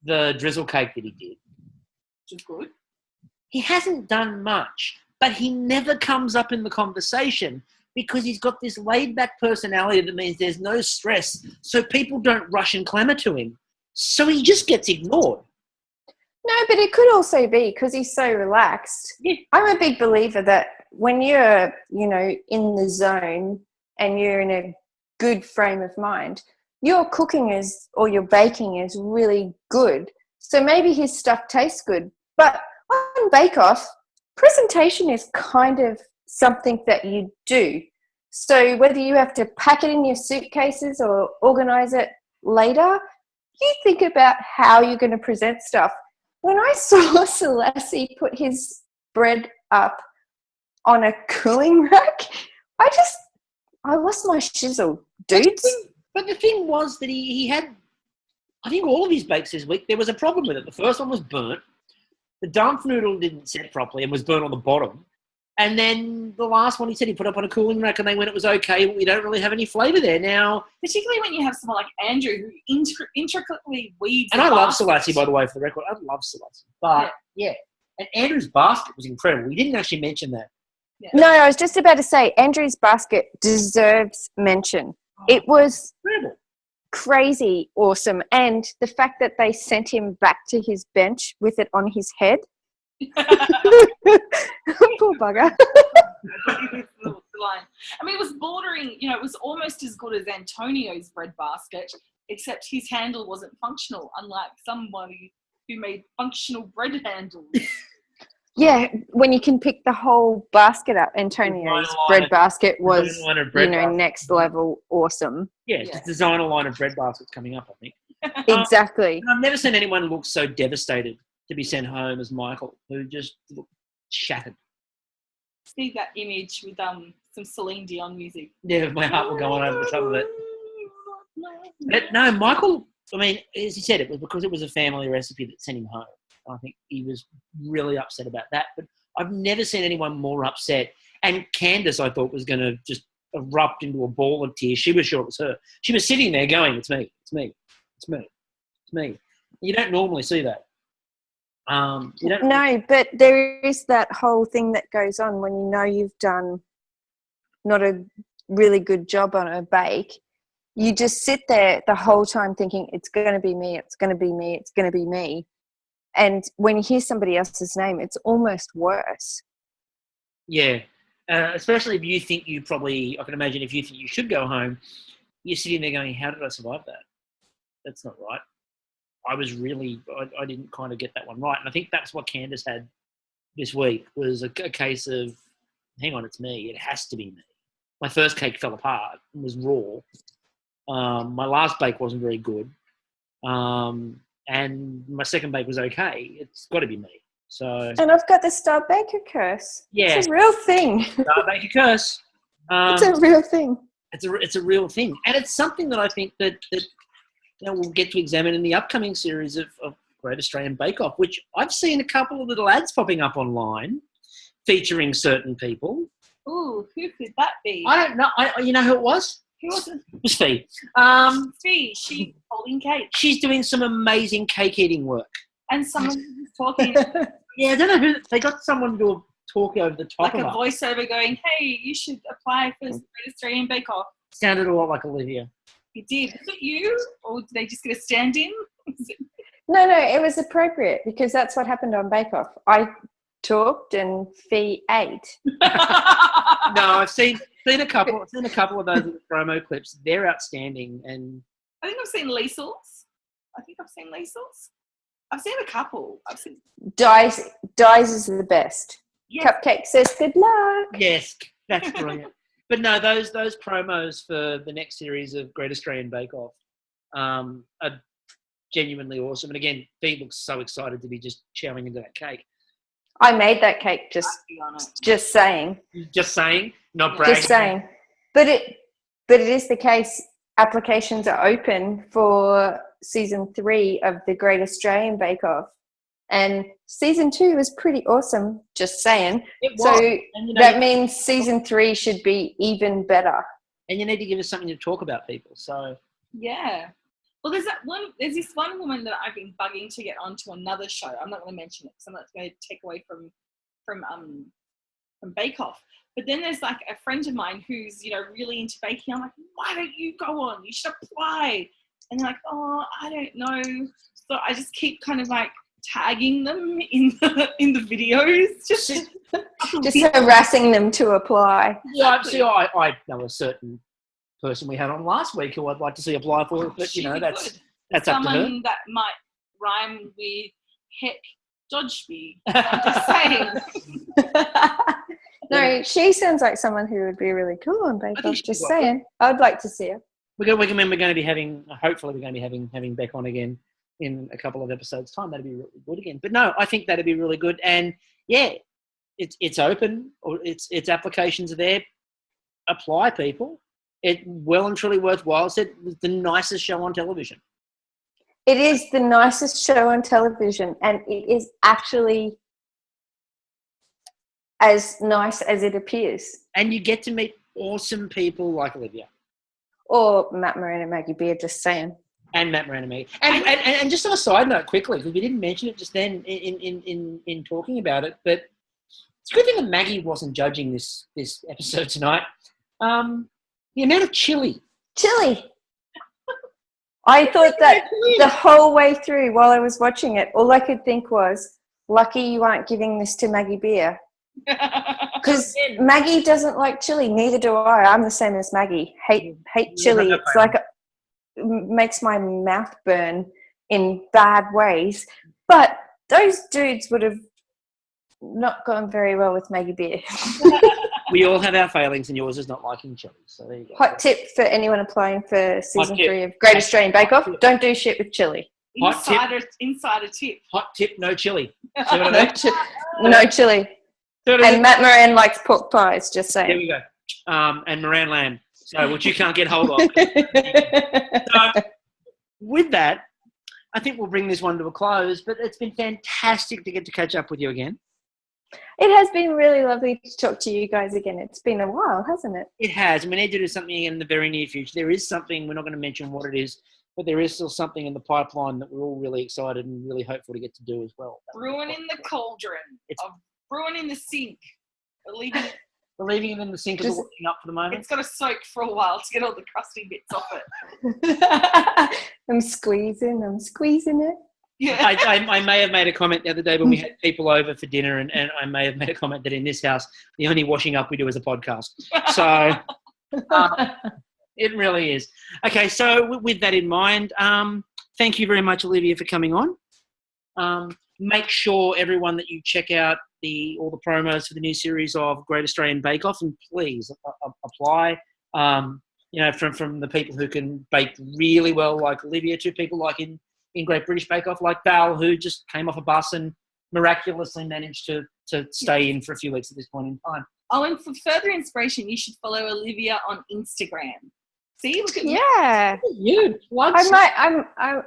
the drizzle cake that he did, which is good, he hasn't done much, but he never comes up in the conversation because he's got this laid-back personality that means there's no stress, so people don't rush and clamour to him. So he just gets ignored. no, but it could also be because he's so relaxed. Yeah. I'm a big believer that when you're, in the zone and you're in a good frame of mind, your cooking or your baking is really good. So maybe his stuff tastes good. But on Bake Off, presentation is kind of something that you do. So whether you have to pack it in your suitcases or organise it later, you think about how you're going to present stuff. When I saw Selassie put his bread up on a cooling rack, I lost my shizzle, dudes. But the thing was that he had, I think all of his bakes this week, there was a problem with it. The first one was burnt. The Dampfnudel didn't set properly and was burnt on the bottom. And then the last one he said he put up on a cooling rack and they went, it was okay, but we don't really have any flavour there. Now, particularly when you have someone like Andrew who intricately weaves. And I love Selassie, by the way, for the record. I love Selassie. But, yeah. And Andrew's basket was incredible. We didn't actually mention that. Yeah. No, I was just about to say, Andrew's basket deserves mention. It was incredible. Crazy awesome. And the fact that they sent him back to his bench with it on his head. Poor bugger. I mean, it was bordering, it was almost as good as Antonio's bread basket, except his handle wasn't functional, unlike somebody who made functional bread handles. Yeah, when you can pick the whole basket up, Antonio's bread basket was, next level awesome. Yeah, it's a designer line of bread baskets coming up, I think. Exactly. I've never seen anyone look so devastated to be sent home as Michael, who just looked shattered. See that image with some Celine Dion music. Yeah, my heart will go on over the top of it. But no, Michael, I mean, as he said, it was because it was a family recipe that sent him home. I think he was really upset about that. But I've never seen anyone more upset. And Candace, I thought, was going to just erupt into a ball of tears. She was sure it was her. She was sitting there going, it's me, it's me, it's me, it's me. You don't normally see that. No, but there is that whole thing that goes on when you know you've done not a really good job on a bake. You just sit there the whole time thinking, it's going to be me, it's going to be me, it's going to be me. And when you hear somebody else's name, it's almost worse. Yeah, especially if you think I can imagine if you think you should go home, you're sitting there going, how did I survive that? That's not right. I didn't kind of get that one right. And I think that's what Candace had this week was a case of, hang on, it's me. It has to be me. My first cake fell apart and was raw. My last bake wasn't very good. And my second bake was okay. It's got to be me. So. And I've got the Star Baker curse. Yeah. It's a real thing. Star Baker curse. It's a real thing. It's a real thing. And it's something that I think that we'll get to examine in the upcoming series of Great Australian Bake Off, which I've seen a couple of little ads popping up online featuring certain people. Ooh, who could that be? I don't know. You know who it was? Who was it? It was Fee. Fee, she's holding cake. She's doing some amazing cake eating work. And someone who's talking. Yeah, I don't know who. They got someone to do a talk over the top like of a voiceover going, hey, you should apply for Great Australian Bake Off. Sounded a lot like Olivia. It did. Was it you? Or did they just get a stand-in? No, it was appropriate because that's what happened on Bake Off. I talked and Fee ate. No, I've seen a couple. I've seen a couple of those promo clips. They're outstanding, and I think I've seen Liesel's. I've seen a couple. I've seen Dies is the best. yes. Cupcake says good luck. Yes, that's brilliant. But no, those promos for the next series of Great Australian Bake Off are genuinely awesome. And again, Pete looks so excited to be just chowing into that cake. I made that cake, just saying. Just saying, not bragging. Just saying. But it is the case. Applications are open for season 3 of the Great Australian Bake Off. And season 2 was pretty awesome, just saying. It was. So And, that means season 3 should be even better. And you need to give us something to talk about, people. So Yeah. Well, there's this one woman that I've been bugging to get onto another show. I'm not going to mention it because I'm not going to take away from Bake Off. But then there's like a friend of mine who's, really into baking. I'm like, why don't you go on? You should apply. And they're like, oh, I don't know. So I just keep kind of like tagging them in the videos, just harassing them to apply. yeah, see, I know a certain person we had on last week who I'd like to see apply for it, but that's up to her. Someone that might rhyme with heck dodge me. I'm just saying. No, she sounds like someone who would be really cool on Bake Off. Just saying, I'd like to see her. We're going to be having, hopefully, having Beck on again in a couple of episodes' time. That'd be really good again. But no, I think that'd be really good. And yeah, it's open, or its applications are there. Apply, people. It well and truly worthwhile. It's the nicest show on television. It is the nicest show on television, and it is actually as nice as it appears. And you get to meet awesome people like Olivia. Or Matt Moran and Maggie Beer, just saying. And Matt Moran and Maggie. And just on a side note, quickly, because we didn't mention it just then in talking about it, but it's a good thing that Maggie wasn't judging this episode tonight. The amount of chili. Chili. I thought that the whole way through while I was watching it, all I could think was, lucky you aren't giving this to Maggie Beer. Because Maggie doesn't like chili, neither do I. I'm the same as Maggie. Hate chili. It's like it makes my mouth burn in bad ways. But those dudes would have not gone very well with Maggie Beer. We all have our failings, and yours is not liking chili. So there you go. Hot tip for anyone applying for season 3 of Great Australian Bake Off: don't do shit with chili. Insider tip. Hot tip: no chili. See what I mean? No chili. And Matt Moran likes pork pies, just saying. There we go. And Moran lamb, which you can't get hold of. So, with that, I think we'll bring this one to a close, but it's been fantastic to get to catch up with you again. It has been really lovely to talk to you guys again. It's been a while, hasn't it? It has. We need to do something again in the very near future. There is something, we're not going to mention what it is, but there is still something in the pipeline that we're all really excited and really hopeful to get to do as well. Brewing in the cauldron. Brewing in the sink. Leaving it in the sink is working up for the moment. It's got to soak for a while to get all the crusty bits off it. I'm squeezing it. Yeah. I may have made a comment the other day when we had people over for dinner, and I may have made a comment that in this house, the only washing up we do is a podcast. So it really is. Okay, so with that in mind, thank you very much, Olivia, for coming on. Make sure, everyone, that you check out all the promos for the new series of Great Australian Bake Off, and please apply. From the people who can bake really well, like Olivia, to people like in Great British Bake Off, like Val, who just came off a bus and miraculously managed to stay in for a few weeks at this point in time. Oh, and for further inspiration, you should follow Olivia on Instagram. See, look at yeah. You.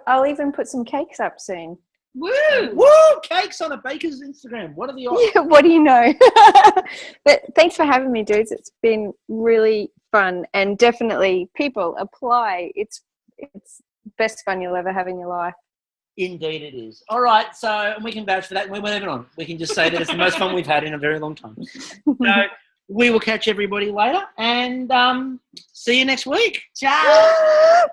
I'll even put some cakes up soon. Woo! Woo! Cakes on a baker's Instagram. What are the odds? Yeah, what do you know? But thanks for having me, dudes. It's been really fun, and definitely, people, apply. It's best fun you'll ever have in your life. Indeed it is. All right, so we can vouch for that. We're moving on. We can just say that it's the most fun we've had in a very long time. So we will catch everybody later, and see you next week. Ciao!